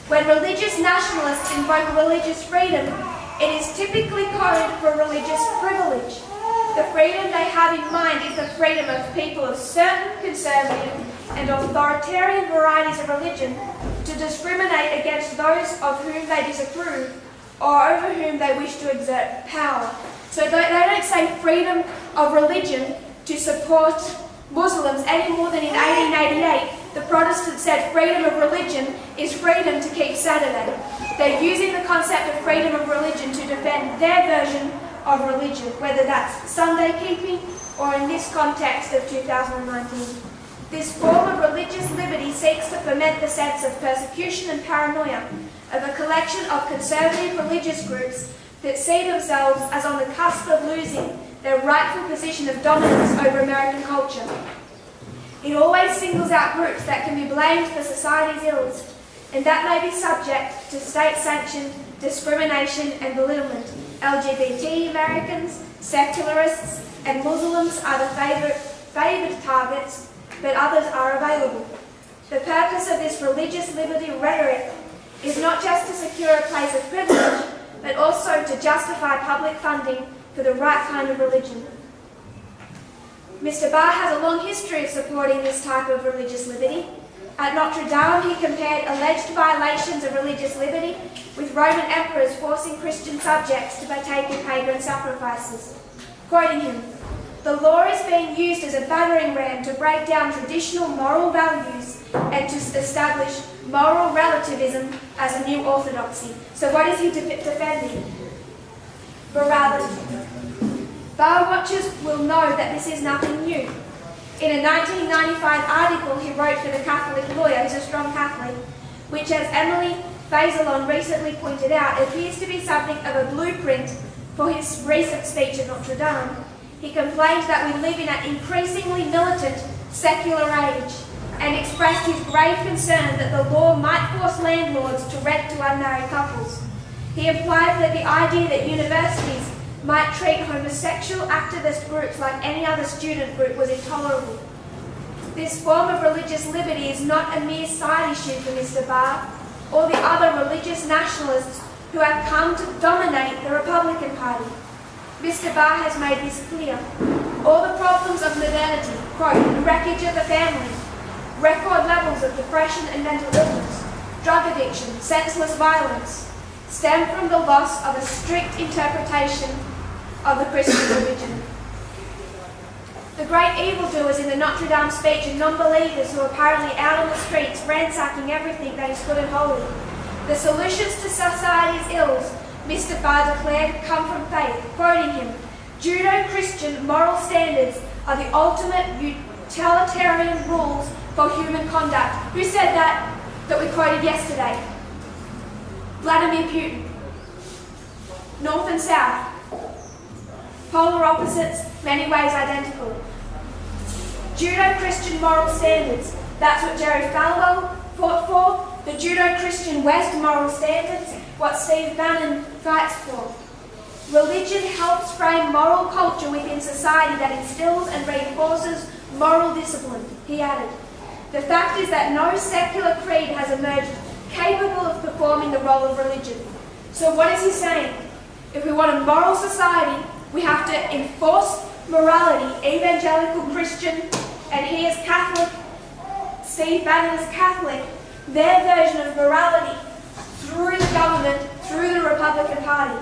When religious nationalists invoke religious freedom, it is typically coded for religious privilege. The freedom they have in mind is the freedom of people of certain conservative and authoritarian varieties of religion to discriminate against those of whom they disapprove or over whom they wish to exert power." So they don't say freedom of religion to support Muslims any more than in 1888 the Protestants said freedom of religion is freedom to keep Saturday. They're using the concept of freedom of religion to defend their version of religion, whether that's Sunday keeping or in this context of 2019. This form of religious liberty seeks to foment the sense of persecution and paranoia of a collection of conservative religious groups that see themselves as on the cusp of losing their rightful position of dominance over American culture. It always singles out groups that can be blamed for society's ills, and that may be subject to state-sanctioned discrimination and belittlement. LGBT Americans, secularists, and Muslims are the favoured targets, but others are available. The purpose of this religious liberty rhetoric is not just to secure a place of privilege, but also to justify public funding for the right kind of religion. Mr. Barr has a long history of supporting this type of religious liberty. At Notre Dame, he compared alleged violations of religious liberty with Roman emperors forcing Christian subjects to partake in pagan sacrifices. Quoting him, "The law is being used as a battering ram to break down traditional moral values and to establish moral relativism as a new orthodoxy." So what is he defending? Morality. Barr watchers will know that this is nothing new. In a 1995 article he wrote for the Catholic Lawyer, who's a strong Catholic, which, as Emily Fazelon recently pointed out, appears to be something of a blueprint for his recent speech at Notre Dame. He complained that we live in an increasingly militant, secular age, and expressed his grave concern that the law might force landlords to rent to unmarried couples. He implied that the idea that universities might treat homosexual activist groups like any other student group was intolerable. This form of religious liberty is not a mere side issue for Mr. Barr or the other religious nationalists who have come to dominate the Republican Party. Mr. Barr has made this clear. All the problems of modernity, quote, the wreckage of the family, record levels of depression and mental illness, drug addiction, senseless violence, stem from the loss of a strict interpretation of the Christian religion. The great evildoers in the Notre Dame speech are non-believers who are apparently out on the streets ransacking everything that is good and holy. The solutions to society's ills, Mr. Barr declared, come from faith. Quoting him, "Judeo-Christian moral standards are the ultimate utilitarian rules for human conduct." Who said that we quoted yesterday? Vladimir Putin. North and south. Polar opposites, many ways identical. Judeo-Christian moral standards. That's what Jerry Falwell fought for. The Judeo-Christian West moral standards, what Steve Bannon fights for. Religion helps frame moral culture within society that instills and reinforces moral discipline, he added. The fact is that no secular creed has emerged capable of performing the role of religion. So what is he saying? If we want a moral society, we have to enforce morality. Evangelical Christian, and he is Catholic, Steve Bannon is Catholic, their version of morality through the government, through the Republican Party.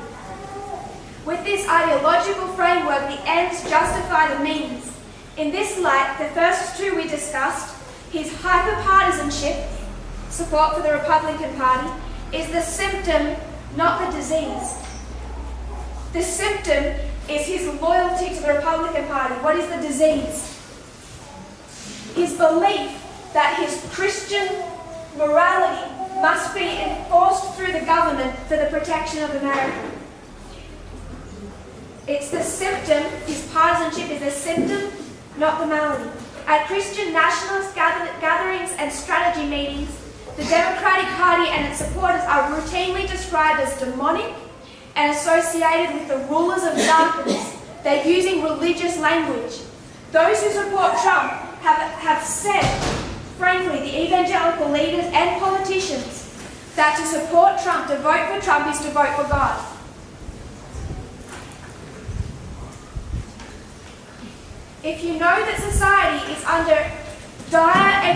With this ideological framework, the ends justify the means. In this light, the first two we discussed, his hyper-partisanship, support for the Republican Party, is the symptom, not the disease. The symptom is his loyalty to the Republican Party. What is the disease? His belief that his Christian morality must be enforced through the government for the protection of America. It's the symptom, his partisanship is the symptom, not the malady. At Christian nationalist gatherings and strategy meetings, the Democratic Party and its supporters are routinely described as demonic and associated with the rulers of darkness. They're using religious language. Those who support Trump have said, frankly, the evangelical leaders and politicians, that to support Trump, to vote for Trump, is to vote for God. If you know that society is under dire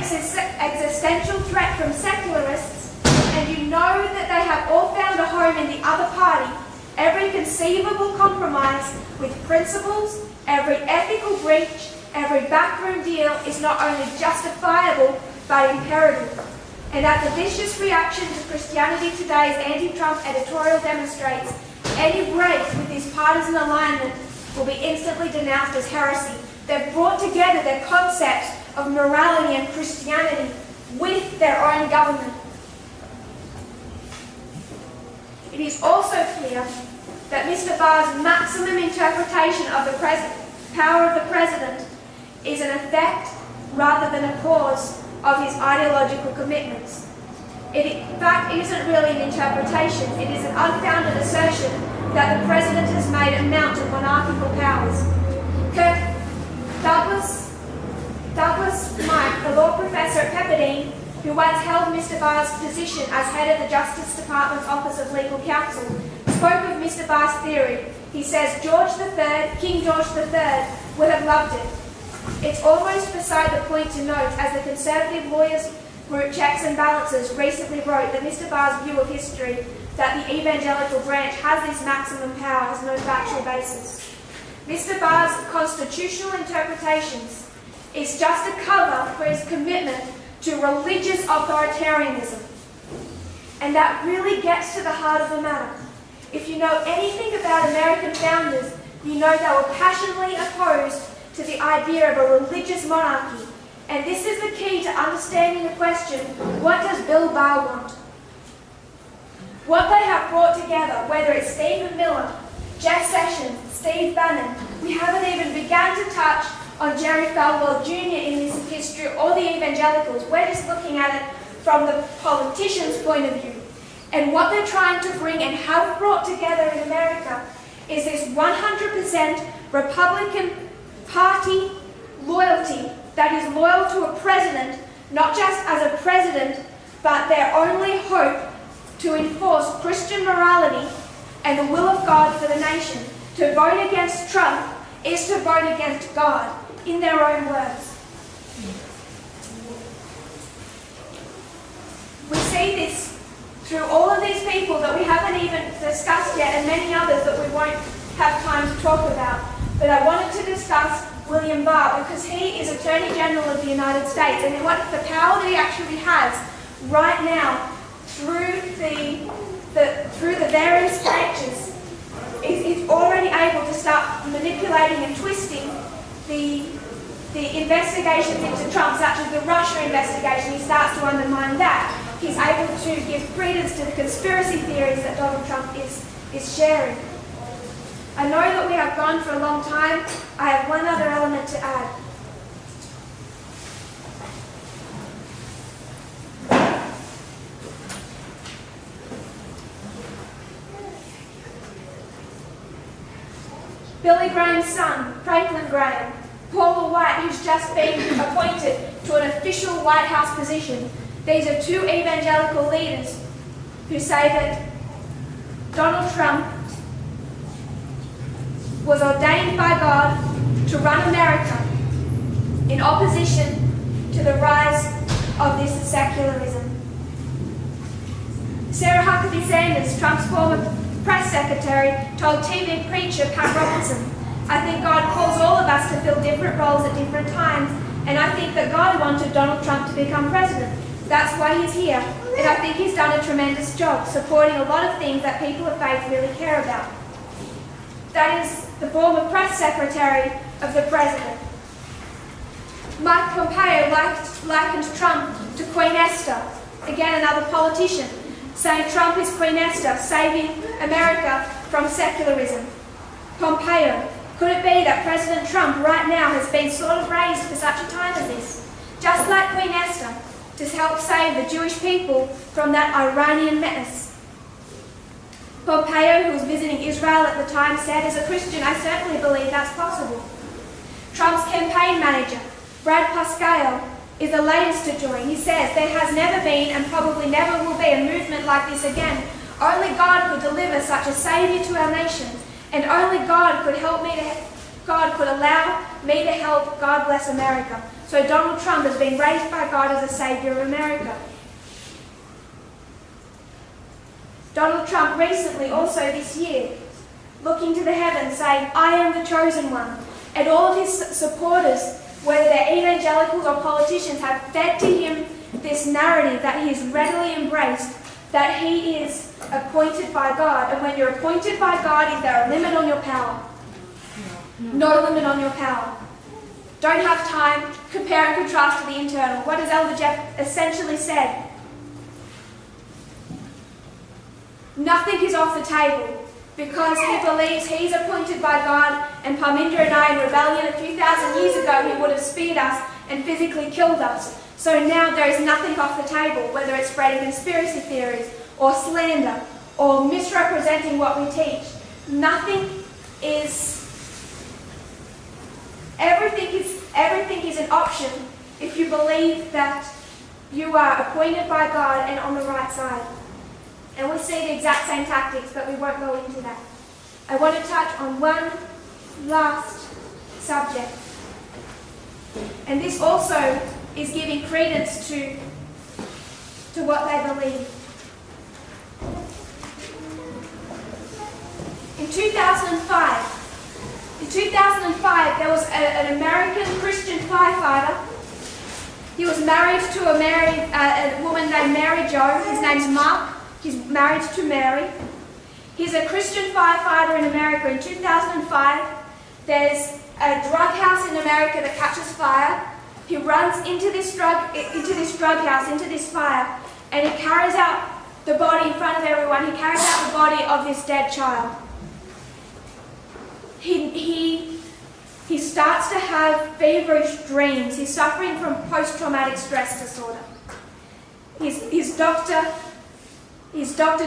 existential threat from secularists, and you know that they have all found a home in the other party, every conceivable compromise with principles, every ethical breach, every backroom deal is not only justifiable but imperative. And as the vicious reaction to Christianity Today's anti-Trump editorial demonstrates, any break with this partisan alignment will be instantly denounced as heresy. They've brought together their concepts of morality and Christianity with their own government. It is also clear that Mr. Barr's maximum interpretation of the power of the president is an effect rather than a cause of his ideological commitments. It in fact isn't really an interpretation, it is an unfounded assertion that the president has made a mount of monarchical powers. Douglas Mike, the law professor at Pepperdine, who once held Mr. Barr's position as head of the Justice Department's Office of Legal Counsel, spoke of Mr. Barr's theory. He says King George III would have loved it. It's almost beside the point to note, as the Conservative lawyers group Checks and Balances recently wrote, that Mr. Barr's view of history that the evangelical branch has this maximum power has no factual basis. Mr. Barr's constitutional interpretations is just a cover for his commitment to religious authoritarianism. And that really gets to the heart of the matter. If you know anything about American founders, you know they were passionately opposed to the idea of a religious monarchy. And this is the key to understanding the question, what does Bill Barr want? What they have brought together, whether it's Stephen Miller, Jeff Sessions, Steve Bannon, we haven't even begun to touch on Jerry Falwell Jr. in this history or the evangelicals. We're just looking at it from the politician's point of view. And what they're trying to bring and have brought together in America is this 100% Republican Party loyalty that is loyal to a president, not just as a president, but their only hope to enforce Christian morality and the will of God for the nation. To vote against Trump is to vote against God, in their own words. We see this through all of these people that we haven't even discussed yet, and many others that we won't have time to talk about. But I wanted to discuss William Barr because he is Attorney General of the United States, and what the power that he actually has right now through the various branches is already able to start manipulating and twisting the investigations into Trump, such as the Russia investigation. He starts to undermine that. He's able to give credence to the conspiracy theories that Donald Trump is sharing. I know that we have gone for a long time. I have one other element to add. Billy Graham's son, Franklin Graham, Paula White, who's just been appointed to an official White House position. These are two evangelical leaders who say that Donald Trump was ordained by God to run America in opposition to the rise of this secularism. Sarah Huckabee Sanders, Trump's former press secretary, told TV preacher Pat Robertson, "I think God calls all of us to fill different roles at different times, and I think that God wanted Donald Trump to become president. That's why he's here, and I think he's done a tremendous job supporting a lot of things that people of faith really care about." That is the former press secretary of the president. Mike Pompeo likened Trump to Queen Esther, again another politician, saying Trump is Queen Esther, saving America from secularism. Pompeo, could it be that President Trump right now has been sort of raised for such a time as this, just like Queen Esther, to help save the Jewish people from that Iranian menace? Pompeo, who was visiting Israel at the time, said, "As a Christian, I certainly believe that's possible." Trump's campaign manager, Brad Pascal, is the latest to join. He says, "There has never been and probably never will be a movement like this again. Only God could deliver such a saviour to our nation, and only God could allow me to help God bless America." So Donald Trump has been raised by God as a saviour of America. Donald Trump recently, also this year, looking to the heavens, saying, "I am the chosen one." And all of his supporters, whether they're evangelicals or politicians, have fed to him this narrative that he has readily embraced, that he is appointed by God. And when you're appointed by God, is there a limit on your power? No limit on your power. Don't have time. Compare and contrast to the internal. What has Elder Jeff essentially said? Nothing is off the table because he believes he's appointed by God, and Parminder and I in rebellion a few thousand years ago, he would have speared us and physically killed us. So now there is nothing off the table, whether it's spreading conspiracy theories or slander or misrepresenting what we teach. Everything is an option if you believe that you are appointed by God and on the right side. And we see the exact same tactics, but we won't go into that. I want to touch on one last subject. And this also is giving credence to what they believe. In 2005, there was an American Christian firefighter. He was married to a woman named Mary Jo. His name's Mark. He's married to Mary. He's a Christian firefighter in America. In 2005, there's a drug house in America that catches fire. He runs into this drug house, into this fire, and he carries out the body in front of everyone. He carries out the body of this dead child. He starts to have feverish dreams. He's suffering from post-traumatic stress disorder. His doctor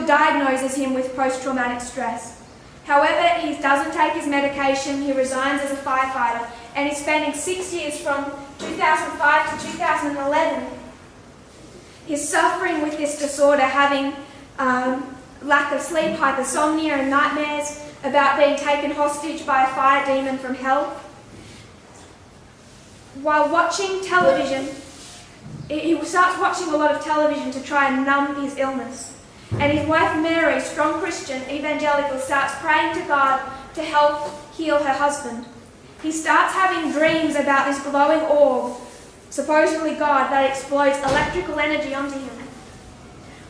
diagnoses him with post-traumatic stress. However, he doesn't take his medication. He resigns as a firefighter, and he's spending 6 years from 2005 to 2011. He's suffering with this disorder, having lack of sleep, hypersomnia, and nightmares about being taken hostage by a fire demon from hell. While watching television, he starts watching a lot of television to try and numb his illness. And his wife Mary, strong Christian, evangelical, starts praying to God to help heal her husband. He starts having dreams about this glowing orb, supposedly God, that explodes electrical energy onto him.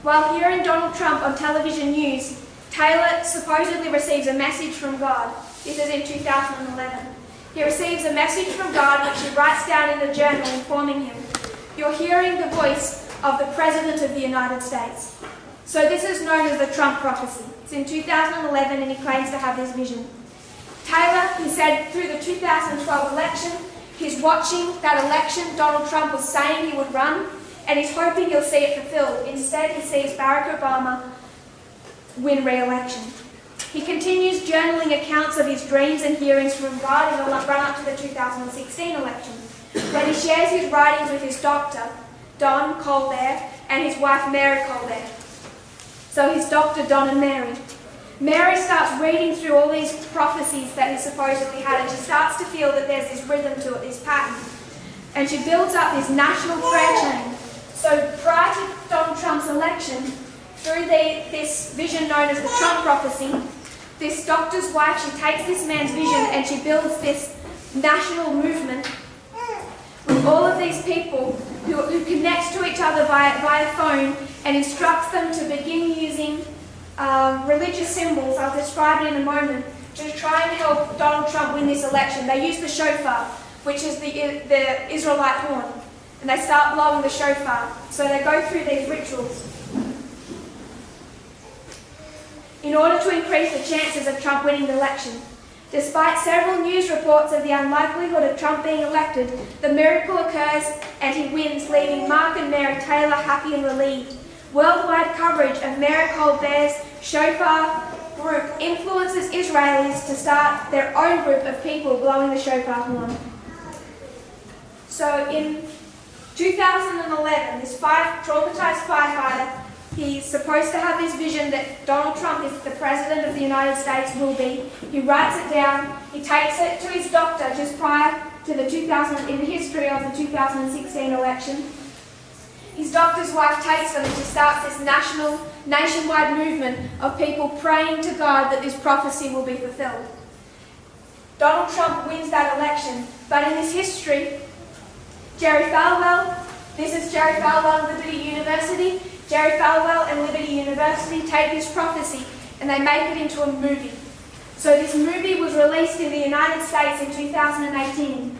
While hearing Donald Trump on television news, Taylor supposedly receives a message from God. This is in 2011. He receives a message from God, which he writes down in a journal, informing him, "You're hearing the voice of the President of the United States." So this is known as the Trump prophecy. It's in 2011, and he claims to have this vision. Taylor, he said through the 2012 election, he's watching that election. Donald Trump was saying he would run, and he's hoping he'll see it fulfilled. Instead, he sees Barack Obama win re-election. He continues journaling accounts of his dreams and hearings from God in the run-up to the 2016 election, when he shares his writings with his doctor, Don Colbert, and his wife, Mary Colbert. So his doctor, Don and Mary. Mary starts reading through all these prophecies that he supposedly had, and she starts to feel that there's this rhythm to it, this pattern. And she builds up this national prayer chain. So prior to Donald Trump's election, through this vision known as the Trump prophecy, this doctor's wife, she takes this man's vision and she builds this national movement with all of these people who connect to each other via phone and instructs them to begin using religious symbols. I'll describe it in a moment, to try and help Donald Trump win this election. They use the shofar, which is the Israelite horn, and they start blowing the shofar. So they go through these rituals in order to increase the chances of Trump winning the election. Despite several news reports of the unlikelihood of Trump being elected, the miracle occurs and he wins, leaving Mark and Mary Taylor happy and relieved. Worldwide coverage of Mary Colbert's shofar group influences Israelis to start their own group of people blowing the shofar horn. So in 2011, this traumatized firefighter, he's supposed to have this vision that Donald Trump is the President of the United States, will be. He writes it down. He takes it to his doctor just prior to in the history of the 2016 election. His doctor's wife takes them and she starts this nationwide movement of people praying to God that this prophecy will be fulfilled. Donald Trump wins that election, but in this history, Jerry Falwell, this is Jerry Falwell and Liberty University. Jerry Falwell and Liberty University take this prophecy and they make it into a movie. So this movie was released in the United States in 2018.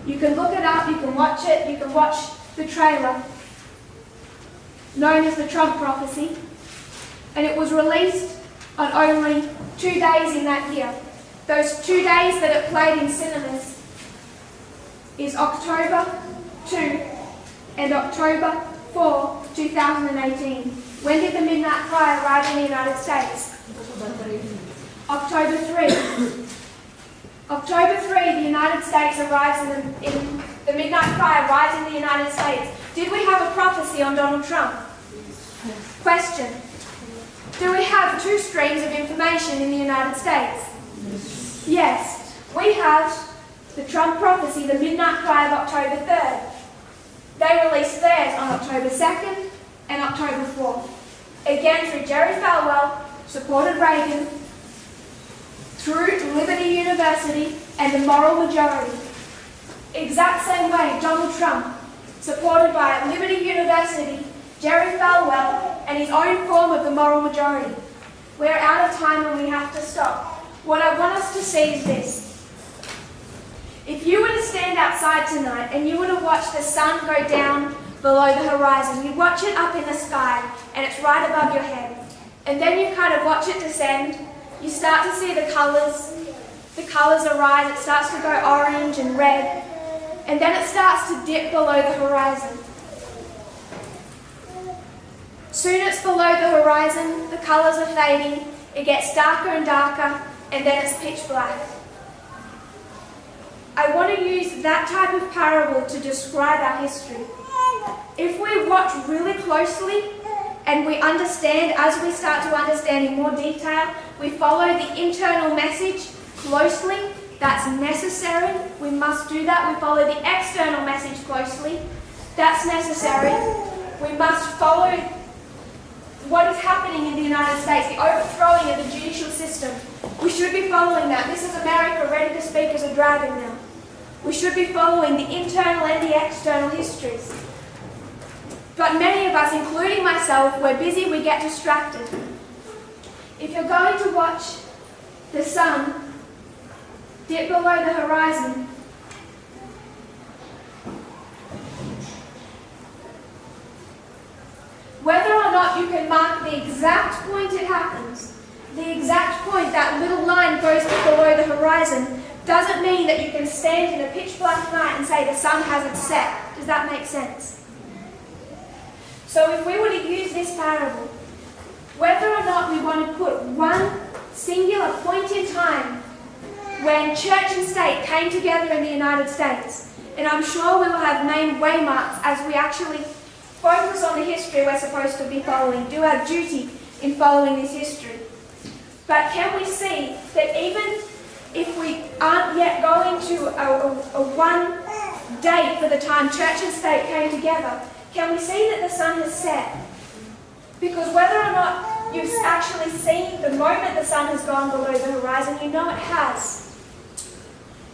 You can look it up, you can watch it, you can watch the trailer, known as the Trump prophecy. And it was released on only 2 days in that year. Those 2 days that it played in cinemas, is October 2 and October 4, 2018. When did the midnight cry arrive in the United States? October 3. October 3, the United States arrives in the midnight cry arrives in the United States. Did we have a prophecy on Donald Trump? Question. Do we have two streams of information in the United States? Yes. We have the Trump prophecy, the midnight cry of October 3rd. They released theirs on October 2nd and October 4th. Again through Jerry Falwell, supported Reagan, through Liberty University and the moral majority. Exact same way Donald Trump, supported by Liberty University, Jerry Falwell, and his own form of the moral majority. We're out of time and we have to stop. What I want us to see is this. If you were to stand outside tonight and you were to watch the sun go down below the horizon, you watch it up in the sky and it's right above your head. And then you kind of watch it descend, you start to see the colours arise, it starts to go orange and red, and then it starts to dip below the horizon. Soon it's below the horizon, the colours are fading, it gets darker and darker, and then it's pitch black. I want to use that type of parable to describe our history. If we watch really closely and we understand, as we start to understand in more detail, we follow the internal message closely, that's necessary, we must do that. We follow the external message closely, that's necessary. We must follow what is happening in the United States, the overthrowing of the judicial system. We should be following that. This is America ready to speak as a dragon now. We should be following the internal and the external histories. But many of us, including myself, we're busy, we get distracted. If you're going to watch the sun dip below the horizon, whether or not you can mark the exact point it happens, the exact point that little line goes below the horizon, doesn't mean that you can stand in a pitch black night and say the sun hasn't set. Does that make sense? So if we were to use this parable, whether or not we want to put one singular point in time when church and state came together in the United States, and I'm sure we will have named waymarks as we actually focus on the history we're supposed to be following, do our duty in following this history. But can we see that even if we aren't yet going to a one date for the time church and state came together, can we see that the sun has set? Because whether or not you've actually seen the moment the sun has gone below the horizon, you know it has.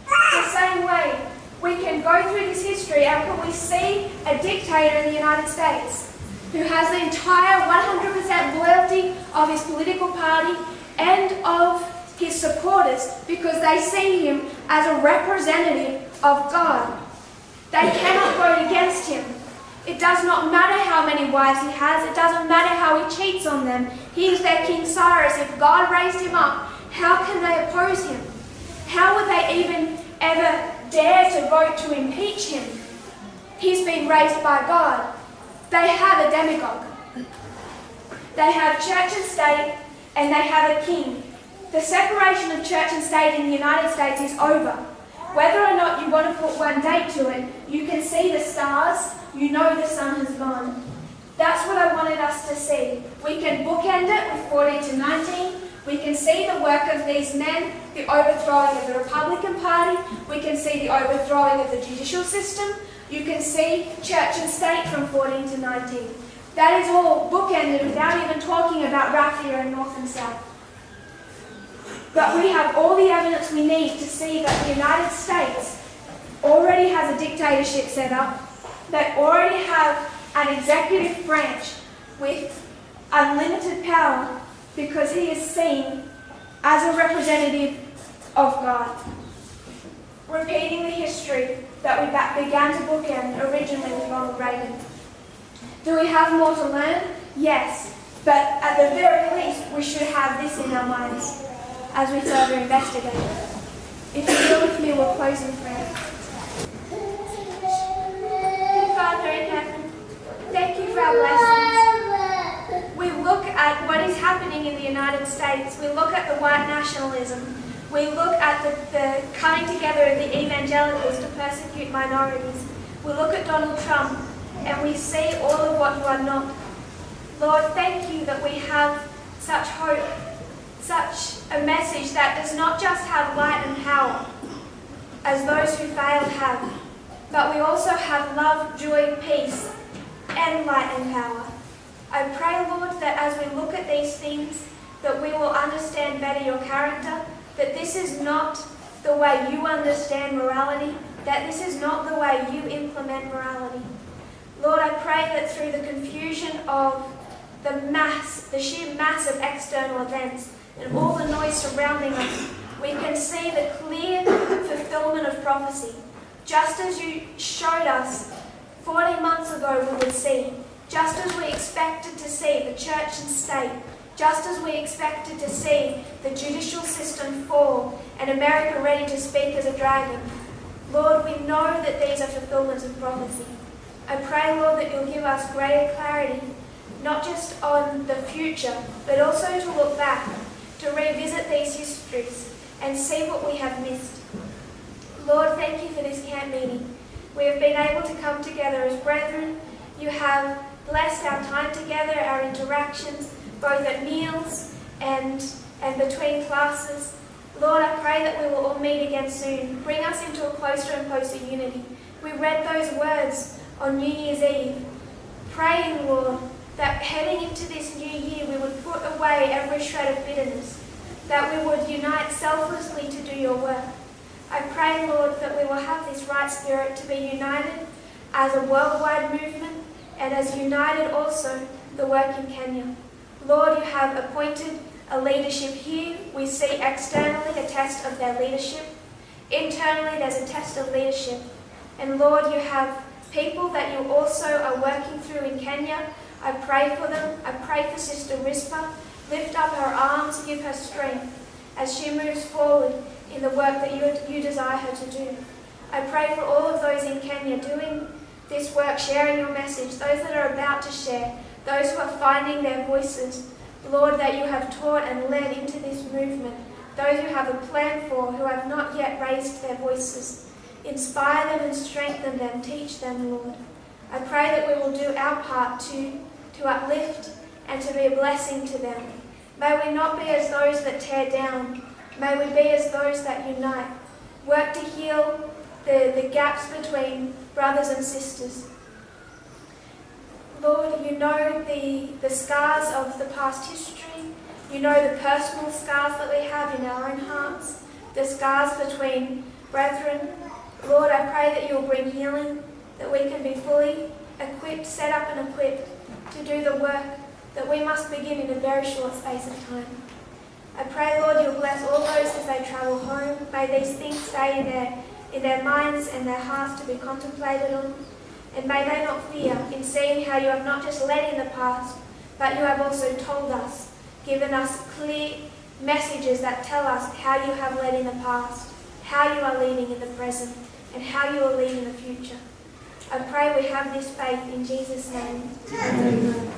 The same way, we can go through this history and can we see a dictator in the United States who has the entire 100% loyalty of his political party and of his supporters because they see him as a representative of God. They cannot vote against him. It does not matter how many wives he has. It doesn't matter how he cheats on them. He is their King Cyrus. If God raised him up, how can they oppose him? How would they even ever dare to vote to impeach him? He's been raised by God. They have a demagogue. They have church and state, and they have a king. The separation of church and state in the United States is over. Whether or not you want to put one date to it, you can see the stars, you know the sun has gone. That's what I wanted us to see. We can bookend it with 14 to 19. We can see the work of these men, the overthrowing of the Republican Party. We can see the overthrowing of the judicial system. You can see church and state from 14 to 19. That is all bookended without even talking about raffia and north and south. But we have all the evidence we need to see that the United States already has a dictatorship set up. They already have an executive branch with unlimited power because he is seen as a representative of God. Repeating the history that we began to bookend originally with Ronald Reagan. Do we have more to learn? Yes. But at the very least, we should have this in our minds as we further investigate. If you go with me, we'll close in prayer. our lessons. We look at what is happening in the United States. We look at the white nationalism. We look at the coming together of the evangelicals to persecute minorities. We look at Donald Trump and we see all of what you are not. Lord, thank you that we have such hope, such a message that does not just have light and power, as those who failed have, but we also have love, joy, peace, and light and power. I pray, Lord, that as we look at these things, that we will understand better your character, that this is not the way you understand morality, that this is not the way you implement morality. Lord, I pray that through the confusion of the sheer mass of external events and all the noise surrounding us, we can see the clear fulfillment of prophecy. Just as you showed us 40 months ago we would see, just as we expected to see the church and state, just as we expected to see the judicial system fall and America ready to speak as a dragon. Lord, we know that these are fulfillments of prophecy. I pray, Lord, that you'll give us greater clarity, not just on the future, but also to look back, to revisit these histories and see what we have missed. Lord, thank you for this camp meeting. We have been able to come together as brethren. You have blessed our time together, our interactions, both at meals and between classes. Lord, I pray that we will all meet again soon. Bring us into a closer and closer unity. We read those words on New Year's Eve, praying, Lord, that heading into this new year we would put away every shred of bitterness, that we would unite selflessly to do your work. I pray, Lord, that we will have this right spirit to be united as a worldwide movement and as united also the work in Kenya. Lord, you have appointed a leadership here. We see externally a test of their leadership. Internally there's a test of leadership. And Lord, you have people that you also are working through in Kenya. I pray for them. I pray for Sister Rispa. Lift up her arms, give her strength as she moves forward in the work that you desire her to do. I pray for all of those in Kenya doing this work, sharing your message, those that are about to share, those who are finding their voices. Lord, that you have taught and led into this movement, those who have a plan for, who have not yet raised their voices. Inspire them and strengthen them, teach them, Lord. I pray that we will do our part to uplift and to be a blessing to them. May we not be as those that tear down. May we be as those that unite. Work to heal the gaps between brothers and sisters. Lord, you know the scars of the past history. You know the personal scars that we have in our own hearts, the scars between brethren. Lord, I pray that you will bring healing, that we can be fully equipped, set up and equipped to do the work that we must begin in a very short space of time. I pray, Lord, you'll bless all those as they travel home. May these things stay in their minds and their hearts to be contemplated on. And may they not fear in seeing how you have not just led in the past, but you have also told us, given us clear messages that tell us how you have led in the past, how you are leading in the present, and how you will lead in the future. I pray we have this faith in Jesus' name. Amen.